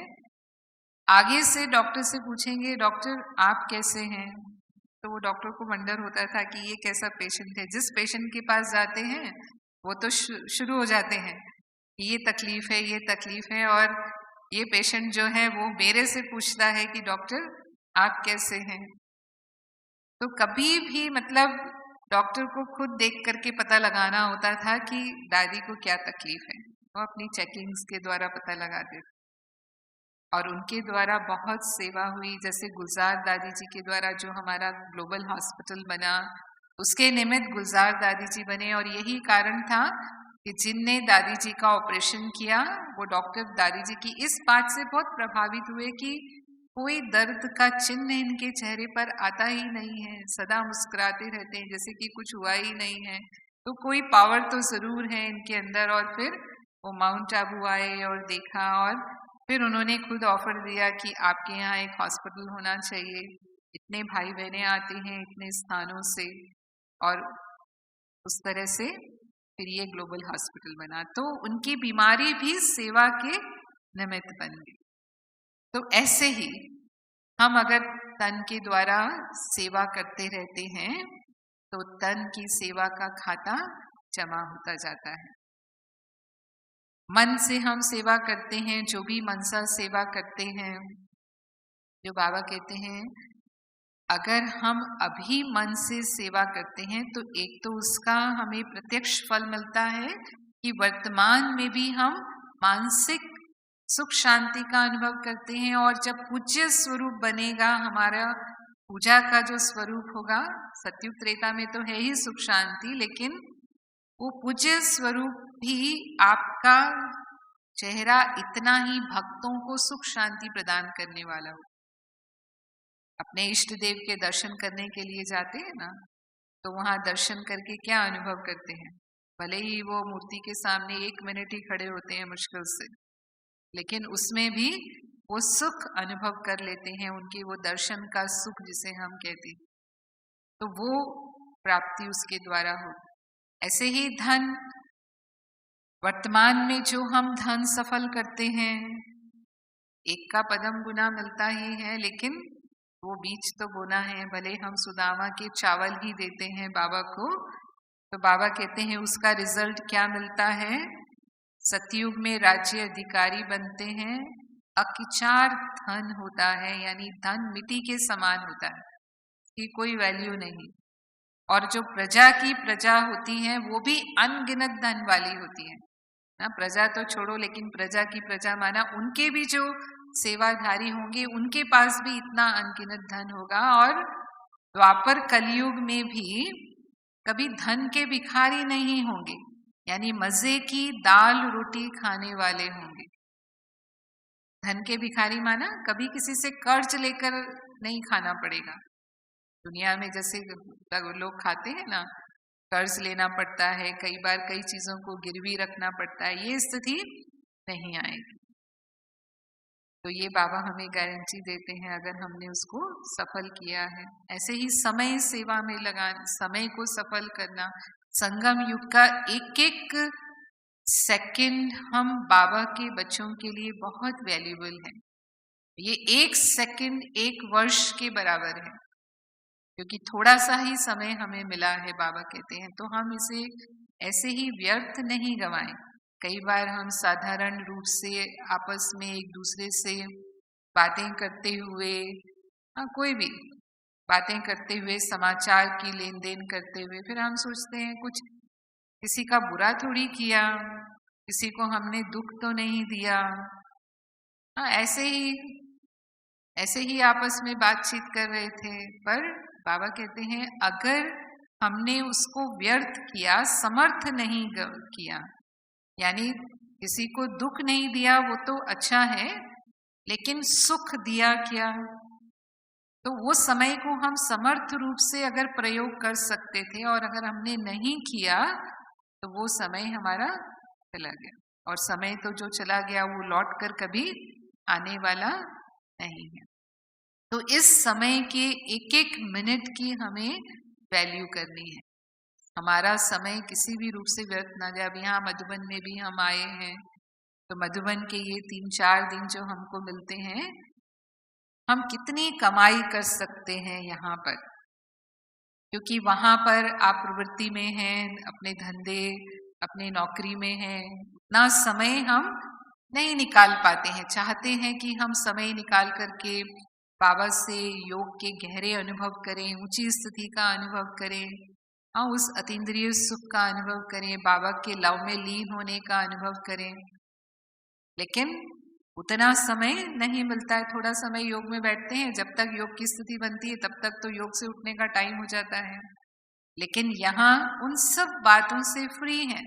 आगे से डॉक्टर से पूछेंगे, डॉक्टर आप कैसे हैं? तो वो डॉक्टर को वंडर होता था कि ये कैसा पेशेंट है। जिस पेशेंट के पास जाते हैं वो तो शुरू हो जाते हैं, ये तकलीफ है, ये तकलीफ है, और ये पेशेंट जो है वो मेरे से पूछता है कि डॉक्टर आप कैसे हैं। तो कभी भी मतलब डॉक्टर को खुद देख करके पता लगाना होता था कि दादी को क्या तकलीफ है, वो अपनी चेकिंग्स के द्वारा पता लगाते थे। और उनके द्वारा बहुत सेवा हुई, जैसे गुलजार दादी जी के द्वारा जो हमारा ग्लोबल हॉस्पिटल बना, उसके निमित्त गुलजार दादी जी बने। और यही कारण था कि जिनने दादी जी का ऑपरेशन किया, वो डॉक्टर दादी जी की इस बात से बहुत प्रभावित हुए कि कोई दर्द का चिन्ह इनके चेहरे पर आता ही नहीं है, सदा मुस्कुराते रहते हैं जैसे कि कुछ हुआ ही नहीं है, तो कोई पावर तो जरूर है इनके अंदर। और फिर वो माउंट आबू आए और देखा, और फिर उन्होंने खुद ऑफर दिया कि आपके यहाँ एक हॉस्पिटल होना चाहिए, इतने भाई बहनें आते हैं इतने स्थानों से, और उस तरह से फिर ये ग्लोबल हॉस्पिटल बना। तो उनकी बीमारी भी सेवा के निमित्त बन गई। तो ऐसे ही हम अगर तन के द्वारा सेवा करते रहते हैं, तो तन की सेवा का खाता जमा होता जाता है। मन से हम सेवा करते हैं, जो भी मनसा सेवा करते हैं, जो बाबा कहते हैं अगर हम अभी मन से सेवा करते हैं तो एक तो उसका हमें प्रत्यक्ष फल मिलता है कि वर्तमान में भी हम मानसिक सुख शांति का अनुभव करते हैं। और जब पूज्य स्वरूप बनेगा, हमारा पूजा का जो स्वरूप होगा, सतयुग त्रेता में तो है ही सुख शांति, लेकिन वो पूज्य स्वरूप भी आपका चेहरा इतना ही भक्तों को सुख शांति प्रदान करने वाला हो। अपने इष्ट देव के दर्शन करने के लिए जाते हैं ना, तो वहां दर्शन करके क्या अनुभव करते हैं? भले ही वो मूर्ति के सामने 1 मिनट ही खड़े होते हैं मुश्किल से, लेकिन उसमें भी वो सुख अनुभव कर लेते हैं, उनके वो दर्शन का सुख जिसे हम कहते हैं, तो वो प्राप्ति उसके द्वारा हो। ऐसे ही धन, वर्तमान में जो हम धन सफल करते हैं, एक का पदम गुना मिलता ही है, लेकिन वो बीज तो बोना है। भले हम सुदामा के चावल ही देते हैं बाबा को, तो बाबा कहते हैं उसका रिजल्ट क्या मिलता है? सतयुग में राज्य अधिकारी बनते हैं, अकिचार धन होता है, यानी धन मिट्टी के समान होता है, इसकी कोई वैल्यू नहीं। और जो प्रजा की प्रजा होती है वो भी अनगिनत धन वाली होती है ना। प्रजा तो छोड़ो, लेकिन प्रजा की प्रजा माना उनके भी जो सेवाधारी होंगे उनके पास भी इतना अनगिनत धन होगा। और द्वापर कलयुग में भी कभी धन के भिखारी नहीं होंगे, यानी मजे की दाल रोटी खाने वाले होंगे। धन के भिखारी माना कभी किसी से कर्ज लेकर नहीं खाना पड़ेगा। दुनिया में जैसे लोग खाते हैं ना, कर्ज लेना पड़ता है, कई बार कई चीजों को गिरवी रखना पड़ता है, ये स्थिति नहीं आएगी। तो ये बाबा हमें गारंटी देते हैं अगर हमने उसको सफल किया है। ऐसे ही समय सेवा में लगाना, समय को सफल करना। संगम युग का एक एक सेकंड हम बाबा के बच्चों के लिए बहुत वैल्यूबल है। ये एक सेकंड एक वर्ष के बराबर है, क्योंकि थोड़ा सा ही समय हमें मिला है, बाबा कहते हैं, तो हम इसे ऐसे ही व्यर्थ नहीं गंवाएं। कई बार हम साधारण रूप से आपस में एक दूसरे से बातें करते हुए, कोई भी बातें करते हुए, समाचार की लेन देन करते हुए, फिर हम सोचते हैं कुछ किसी का बुरा थोड़ी किया, किसी को हमने दुख तो नहीं दिया। ऐसे ही आपस में बातचीत कर रहे थे। पर बाबा कहते हैं अगर हमने उसको व्यर्थ किया, समर्थ नहीं किया, यानी किसी को दुख नहीं दिया, वो तो अच्छा है, लेकिन सुख दिया क्या, तो वो समय को हम समर्थ रूप से अगर प्रयोग कर सकते थे, और अगर हमने नहीं किया तो वो समय हमारा चला गया। और समय तो जो चला गया वो लौट कर कभी आने वाला नहीं है। तो इस समय के एक एक मिनट की हमें वैल्यू करनी है। हमारा समय किसी भी रूप से व्यर्थ ना जाए। अब यहाँ मधुबन में भी हम आए हैं, तो मधुबन के ये 3-4 दिन जो हमको मिलते हैं, हम कितनी कमाई कर सकते हैं यहाँ पर, क्योंकि वहां पर आप प्रवृत्ति में हैं, अपने धंधे, अपने नौकरी में हैं, उतना समय हम नहीं निकाल पाते हैं। चाहते हैं कि हम समय निकाल करके बाबा से योग के गहरे अनुभव करें, ऊंची स्थिति का अनुभव करें, उस अतीन्द्रिय सुख का अनुभव करें, बाबा के लव में लीन होने का अनुभव करें, लेकिन उतना समय नहीं मिलता है। थोड़ा समय योग में बैठते हैं, जब तक योग की स्थिति बनती है तब तक तो योग से उठने का टाइम हो जाता है। लेकिन यहाँ उन सब बातों से फ्री है,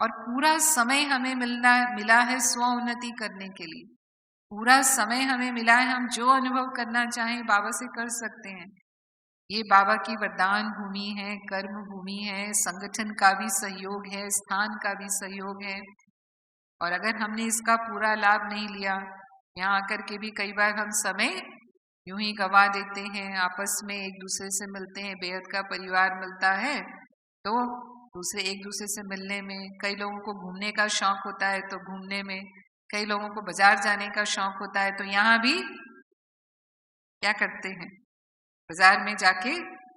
और पूरा समय हमें मिला है स्व उन्नति करने के लिए। पूरा समय हमें मिला है, हम जो अनुभव करना चाहें बाबा से कर सकते हैं। ये बाबा की वरदान भूमि है, कर्म भूमि है, संगठन का भी सहयोग है, स्थान का भी सहयोग है। और अगर हमने इसका पूरा लाभ नहीं लिया, यहाँ आकर के भी कई बार हम समय यूं ही गवा देते हैं। आपस में एक दूसरे से मिलते हैं, बेहद का परिवार मिलता है, तो दूसरे एक दूसरे से मिलने में, कई लोगों को घूमने का शौक होता है तो घूमने में, कई लोगों को बाजार जाने का शौक होता है, तो यहाँ भी क्या करते हैं, बाजार में जाके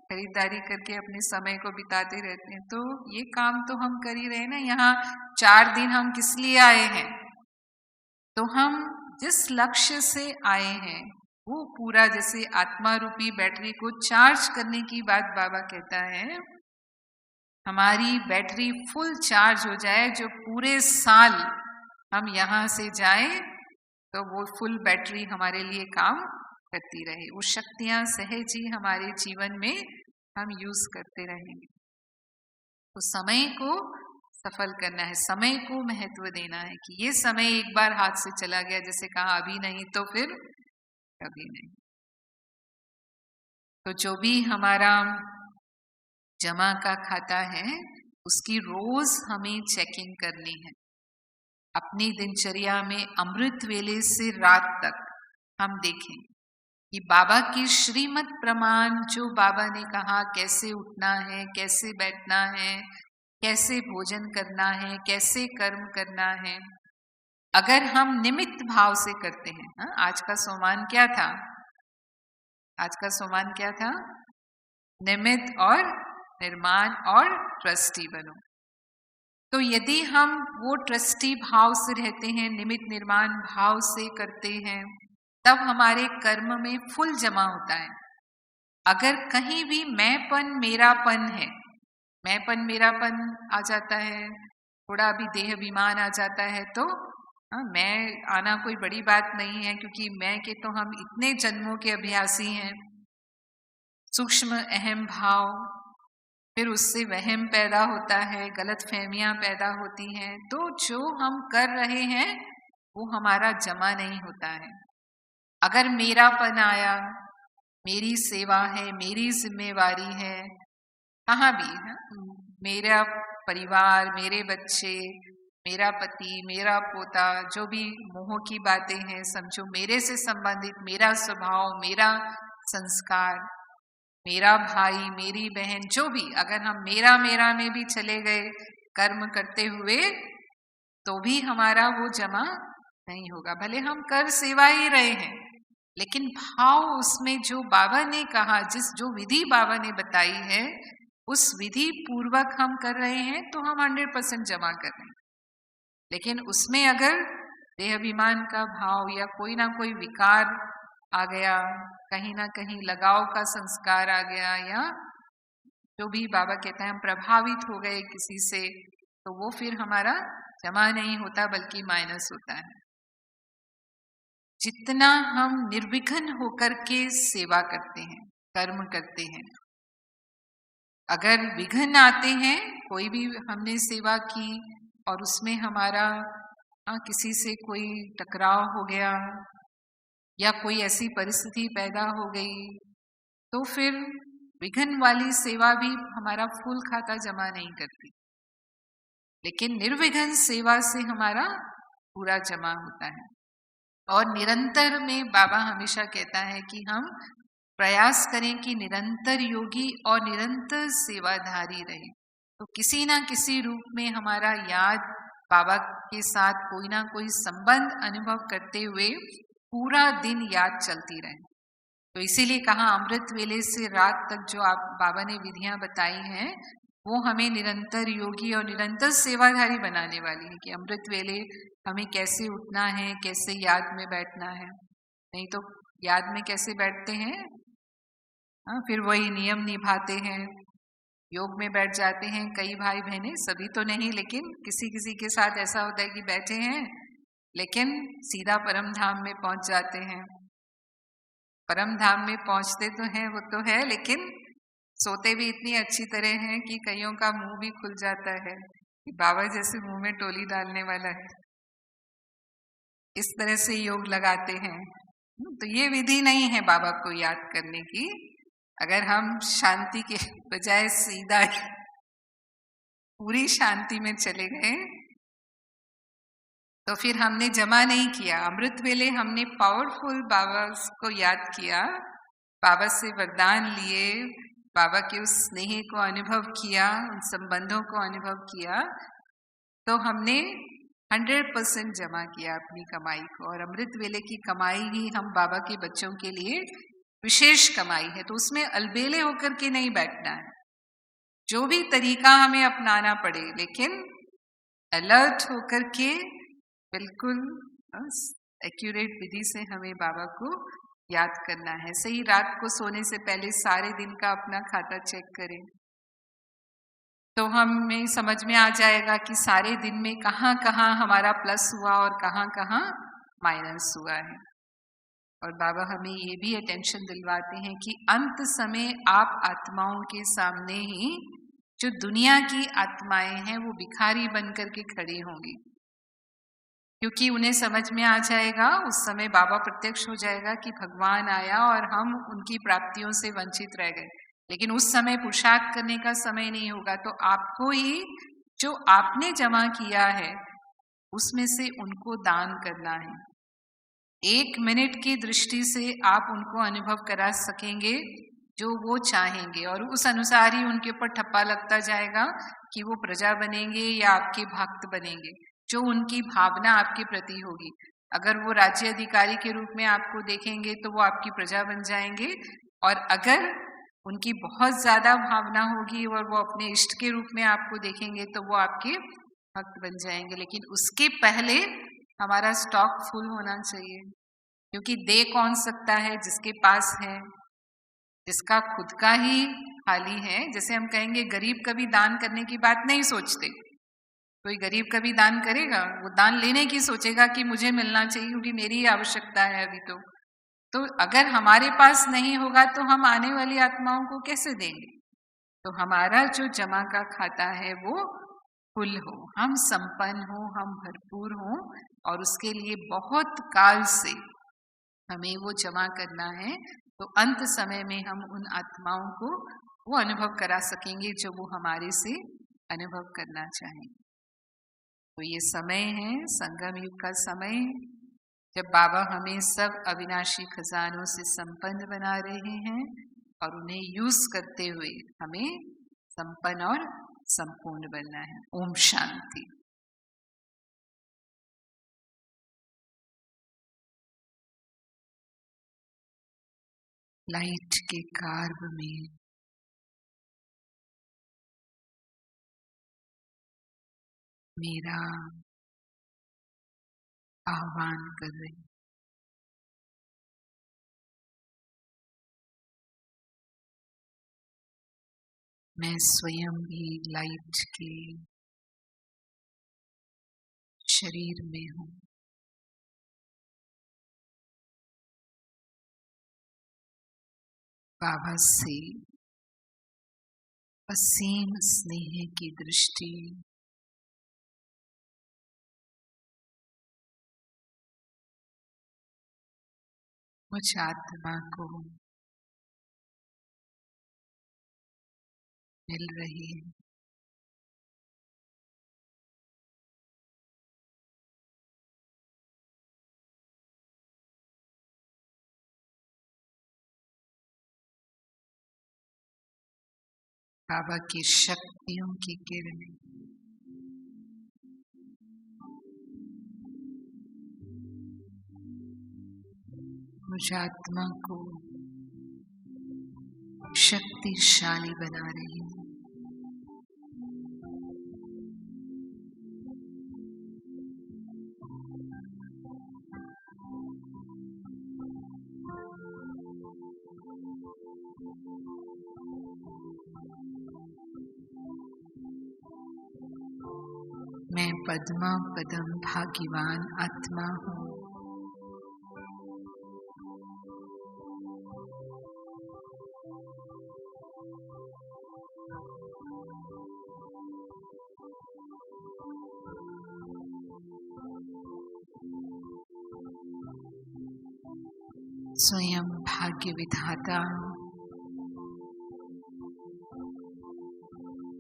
खरीदारी करके अपने समय को बिताते रहते हैं। तो ये काम तो हम कर ही रहे हैं ना। यहाँ 4 दिन हम किस लिए आए हैं, तो हम जिस लक्ष्य से आए हैं वो पूरा, जैसे आत्मा रूपी बैटरी को चार्ज करने की बात बाबा कहता है, हमारी बैटरी फुल चार्ज हो जाए, जो पूरे साल हम यहाँ से जाएं तो वो फुल बैटरी हमारे लिए काम करती रहे, वो शक्तियां सहज ही हमारे जीवन में हम यूज करते रहेंगे। तो समय को सफल करना है, समय को महत्व देना है कि ये समय एक बार हाथ से चला गया, जैसे कहा अभी नहीं तो फिर कभी नहीं। तो जो भी हमारा जमा का खाता है उसकी रोज हमें चेकिंग करनी है। अपनी दिनचर्या में अमृत वेले से रात तक हम देखें कि बाबा की श्रीमत प्रमाण, जो बाबा ने कहा कैसे उठना है, कैसे बैठना है, कैसे भोजन करना है, कैसे कर्म करना है, अगर हम निमित्त भाव से करते हैं। आज का सोमान क्या था? आज का सोमान क्या था? निमित्त और निर्माण और ट्रस्टी बनो। तो यदि हम वो ट्रस्टी भाव से रहते हैं, निमित्त निर्माण भाव से करते हैं, तब हमारे कर्म में फुल जमा होता है। अगर कहीं भी मैंपन मेरापन है, मैंपन मेरापन आ जाता है, थोड़ा भी देह अभिमान आ जाता है, तो मैं आना कोई बड़ी बात नहीं है, क्योंकि मैं के तो हम इतने जन्मों के अभ्यासी हैं। सूक्ष्म अहम भाव, फिर उससे वहम पैदा होता है, गलत फहमियां पैदा होती हैं, तो जो हम कर रहे हैं वो हमारा जमा नहीं होता है। अगर मेरापन आया, मेरी सेवा है, मेरी जिम्मेवारी है, कहाँ भी है, मेरा परिवार, मेरे बच्चे, मेरा पति, मेरा पोता, जो भी मोह की बातें हैं, समझो मेरे से संबंधित, मेरा स्वभाव, मेरा संस्कार, मेरा भाई, मेरी बहन, जो भी, अगर हम मेरा मेरा में भी चले गए कर्म करते हुए, तो भी हमारा वो जमा नहीं होगा। भले हम कर सेवा ही रहे हैं, लेकिन भाव उसमें जो बाबा ने कहा, जो विधि बाबा ने बताई है, उस विधि पूर्वक हम कर रहे हैं, तो हम 100% जमा कर रहे हैं। लेकिन उसमें अगर देहाभिमान का भाव या कोई ना कोई विकार आ गया, कहीं ना कहीं लगाव का संस्कार आ गया, या जो भी बाबा कहता है हम प्रभावित हो गए किसी से, तो वो फिर हमारा जमा नहीं होता, बल्कि माइनस होता है। जितना हम निर्विघ्न होकर के सेवा करते हैं, कर्म करते हैं, अगर विघ्न आते हैं, कोई भी हमने सेवा की और उसमें हमारा किसी से कोई टकराव हो गया या कोई ऐसी परिस्थिति पैदा हो गई, तो फिर विघ्न वाली सेवा भी हमारा फूल खाता जमा नहीं करती, लेकिन निर्विघ्न सेवा से हमारा पूरा जमा होता है। और निरंतर में बाबा हमेशा कहता है कि हम प्रयास करें कि निरंतर योगी और निरंतर सेवाधारी रहे, तो किसी ना किसी रूप में हमारा याद बाबा के साथ कोई ना कोई संबंध अनुभव करते हुए पूरा दिन याद चलती रहे। तो इसीलिए कहा अमृत वेले से रात तक जो आप बाबा ने विधियां बताई हैं, वो हमें निरंतर योगी और निरंतर सेवाधारी बनाने वाली है, कि अमृत वेले हमें कैसे उठना है, कैसे याद में बैठना है। नहीं तो याद में कैसे बैठते हैं, फिर वही नियम निभाते हैं, योग में बैठ जाते हैं कई भाई बहनें, सभी तो नहीं, लेकिन किसी किसी के साथ ऐसा होता है कि बैठे हैं लेकिन सीधा परम धाम में पहुंच जाते हैं। परम धाम में पहुंचते तो हैं, वो तो है, लेकिन सोते भी इतनी अच्छी तरह हैं कि कईयों का मुंह भी खुल जाता है कि बाबा जैसे मुंह में टोली डालने वाला है, इस तरह से योग लगाते हैं। तो ये विधि नहीं है बाबा को याद करने की। अगर हम शांति के बजाय सीधा पूरी शांति में चले गए, तो फिर हमने जमा नहीं किया। अमृत वेले हमने पावरफुल बाबा को याद किया, बाबा से वरदान लिए, बाबा के उस स्नेह को अनुभव किया, उन संबंधों को अनुभव किया, तो हमने 100% जमा किया अपनी कमाई को। और अमृत वेले की कमाई ही हम बाबा के बच्चों के लिए विशेष कमाई है, तो उसमें अलबेले होकर के नहीं बैठना है। जो भी तरीका हमें अपनाना पड़े, लेकिन अलर्ट होकर के बिल्कुल एक्यूरेट विधि से हमें बाबा को याद करना है। सही रात को सोने से पहले सारे दिन का अपना खाता चेक करें, तो हमें समझ में आ जाएगा कि सारे दिन में कहाँ कहाँ हमारा प्लस हुआ और कहाँ कहाँ माइनस हुआ है। और बाबा हमें ये भी अटेंशन दिलवाते हैं कि अंत समय आप आत्माओं के सामने ही जो दुनिया की आत्माएं हैं वो भिखारी बनकर के खड़ी होंगी, क्योंकि उन्हें समझ में आ जाएगा, उस समय बाबा प्रत्यक्ष हो जाएगा कि भगवान आया और हम उनकी प्राप्तियों से वंचित रह गए। लेकिन उस समय पुरुषार्थ करने का समय नहीं होगा, तो आपको ही जो आपने जमा किया है उसमें से उनको दान करना है। 1 मिनट की दृष्टि से आप उनको अनुभव करा सकेंगे जो वो चाहेंगे, और उस अनुसार ही उनके ऊपर ठप्पा लगता जाएगा कि वो प्रजा बनेंगे या आपके भक्त बनेंगे, जो उनकी भावना आपके प्रति होगी। अगर वो राज्य अधिकारी के रूप में आपको देखेंगे तो वो आपकी प्रजा बन जाएंगे, और अगर उनकी बहुत ज्यादा भावना होगी और वो अपने इष्ट के रूप में आपको देखेंगे तो वो आपके भक्त बन जाएंगे। लेकिन उसके पहले हमारा स्टॉक फुल होना चाहिए, क्योंकि दे कौन सकता है जिसके पास है। जिसका खुद का ही खाली है, जैसे हम कहेंगे गरीब कभी दान करने की बात नहीं सोचते। कोई गरीब कभी दान करेगा? वो दान लेने की सोचेगा कि मुझे मिलना चाहिए क्योंकि मेरी आवश्यकता है अभी तो अगर हमारे पास नहीं होगा तो हम आने वाली आत्माओं को कैसे देंगे? तो हमारा जो जमा का खाता है वो फुल हो, हम संपन्न हो, हम भरपूर हो, और उसके लिए बहुत काल से हमें वो जमा करना है। तो अंत समय में हम उन आत्माओं को वो अनुभव करा सकेंगे जो वो हमारे से अनुभव करना चाहें। तो ये समय है संगम युग का समय, जब बाबा हमें सब अविनाशी खजानों से संपन्न बना रहे हैं और उन्हें यूज करते हुए हमें संपन्न और संपूर्ण बनना है। ओम शांति। लाइट के कार्ब में मेरा आह्वान कर रही, मैं स्वयं भी लाइट के शरीर में हूँ। बाबा से असीम स्नेह की दृष्टि मुझ आत्मा को मिल रही है। बाबा की शक्तियों की किरणें मुझ आत्मा को शक्तिशाली बना रही है। मैं पद्मा पदम भाग्यवान आत्मा हूँ। स्वयं भाग्य विधाता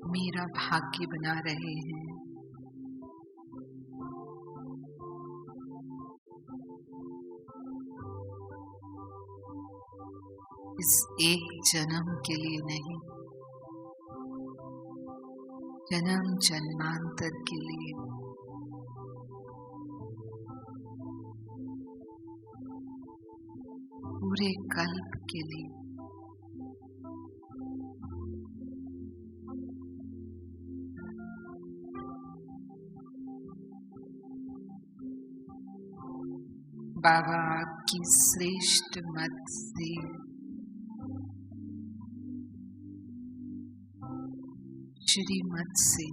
मेरा भाग्य बना रहे हैं। इस एक जन्म के लिए नहीं, जन्म जन्मांतर के लिए। पूरे कल्प के लिए। बाबा आपकी श्रेष्ठ मत से श्रीमत से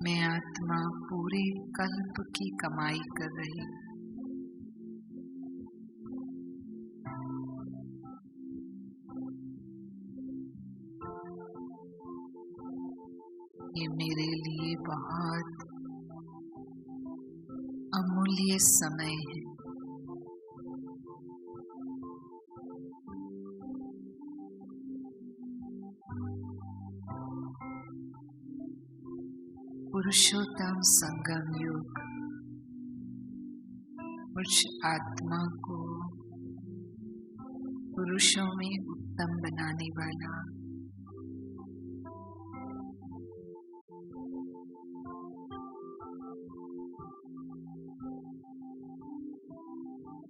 मैं आत्मा पूरे कल्प की कमाई कर रही। ये मेरे लिए बहुत अमूल्य समय है। पुरुषोत्तम संगम युग मुझ आत्मा को पुरुषों में उत्तम बनाने वाला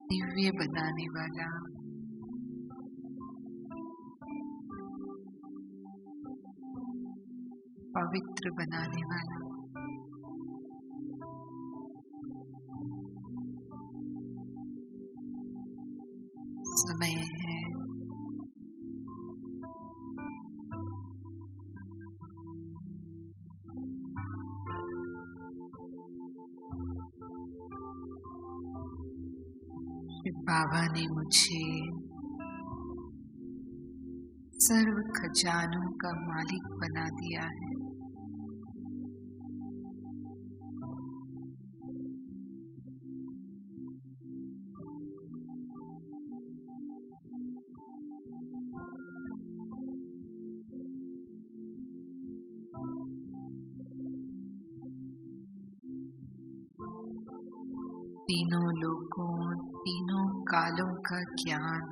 दिव्य बनाने वाला पवित्र बनाने वाला समय है। बाबा ने मुझे सर्व खजानों का मालिक बना दिया है। तीनों लोकों, तीनों कालों का ज्ञान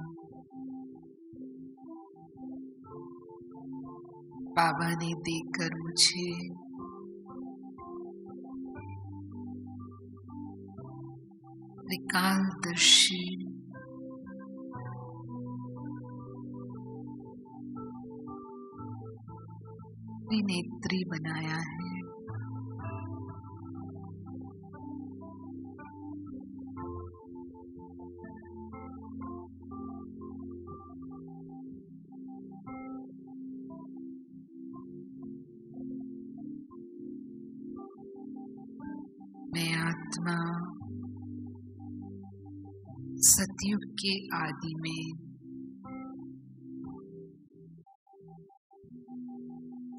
बाबा ने देकर मुझे त्रिकालदर्शी त्रिनेत्री बनाया है। मैं आत्मा सतयुग के आदि में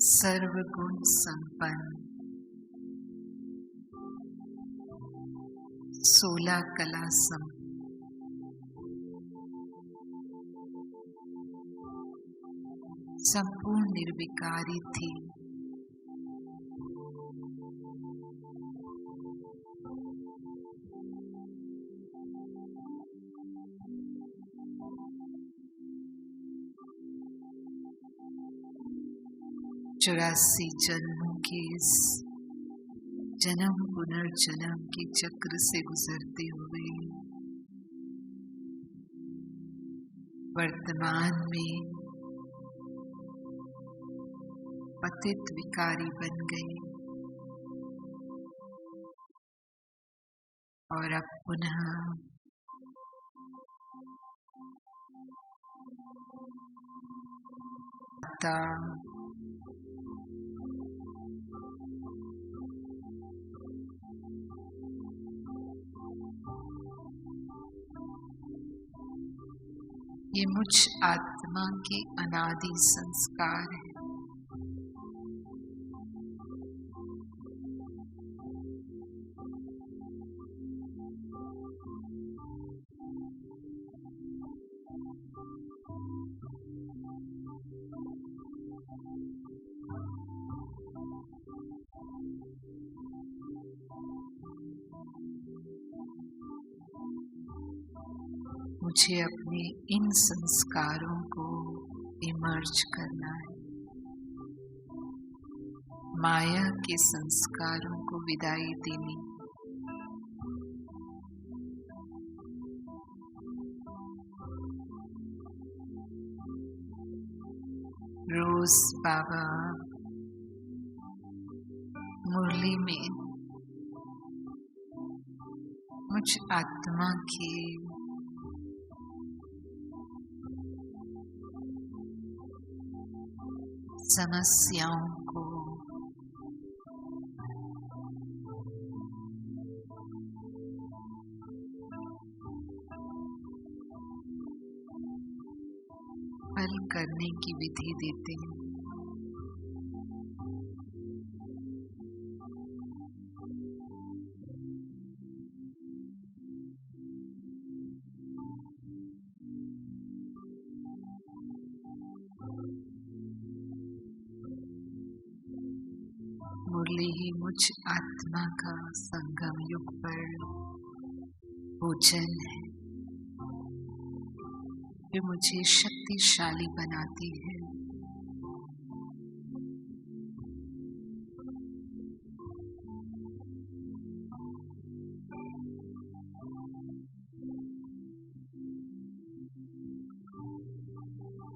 सर्वगुण संपन्न 16 कला संपूर्ण निर्विकारी थी। चौरासी जन्मों के इस जन्म पुनर्जन्म के चक्र से गुजरते हुए वर्तमान में पतित विकारी बन गई और अब पुनः ये मुझ आत्मा के अनादि संस्कार है। मुझे अपने इन संस्कारों को इमर्ज करना है, माया के संस्कारों को विदाई देनी। रोज बाबा मुरली में मुझ आत्मा के समस्याओं को हल करने की विधि देते हैं। मुरली ही मुझ आत्मा का संगम युग पर भोजन है जो मुझे शक्तिशाली बनाती है।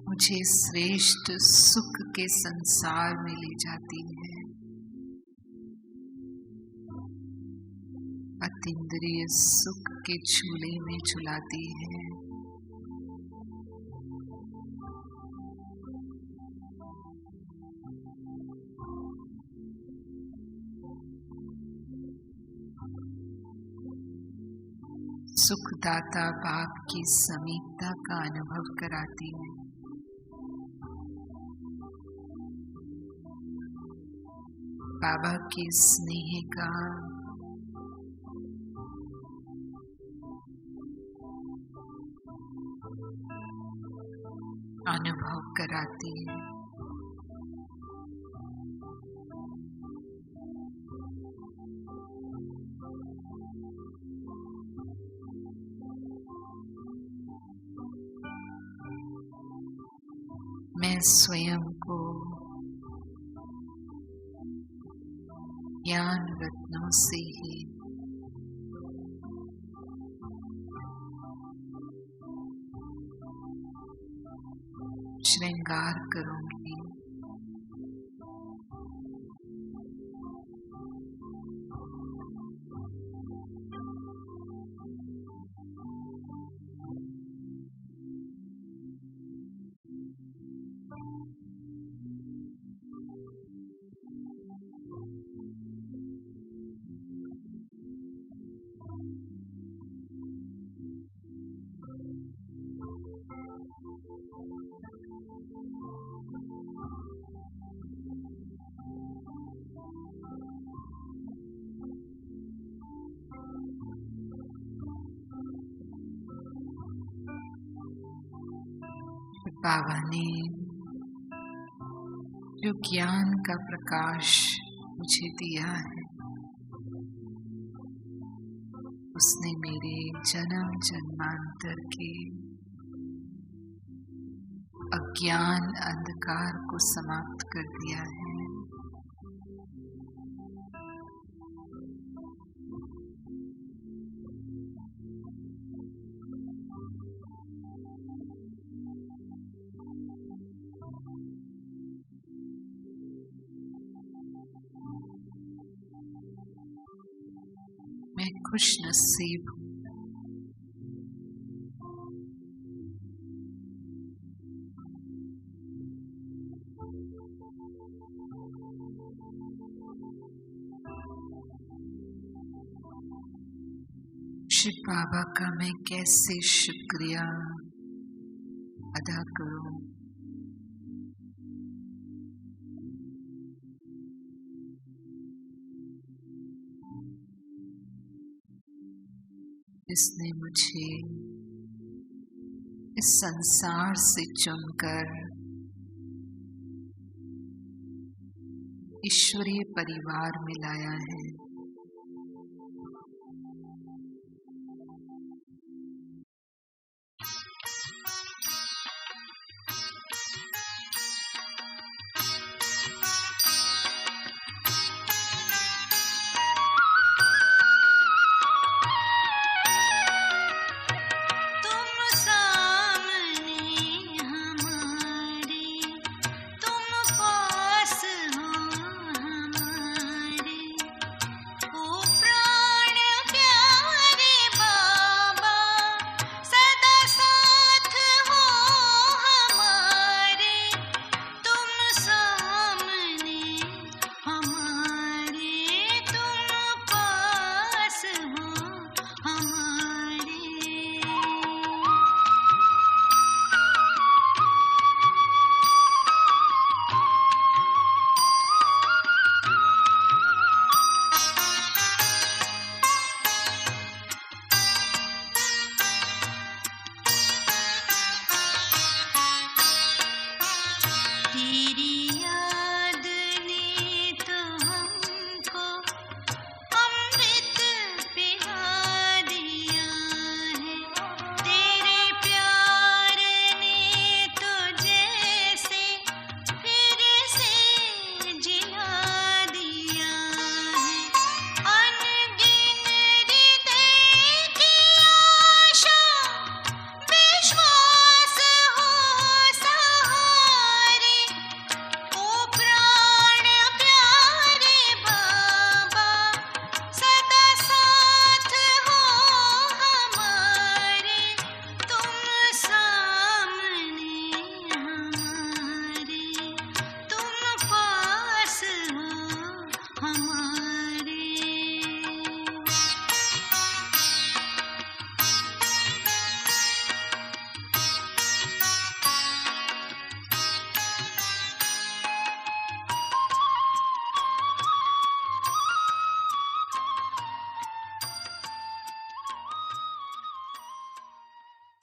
मुझे श्रेष्ठ सुख के संसार में ले जाती है। अतीन्द्रिय सुख के झूले में झुलाती है। सुखदाता बाप की समीपता का अनुभव कराती हैं। बाबा के स्नेह का अनुभव कराती है। मैं स्वयं को ज्ञान रत्नों से ही श्रृंगार करूंगी। बाबा ने जो ज्ञान का प्रकाश मुझे दिया है, उसने मेरे जन्म जन्मांतर के अज्ञान अंधकार को समाप्त कर दिया है। मैं खुश नसीब हूँ। शिव बाबा का मैं कैसे शुक्रिया अदा करूं। इसने मुझे इस संसार से चुनकर ईश्वरीय परिवार में लाया है।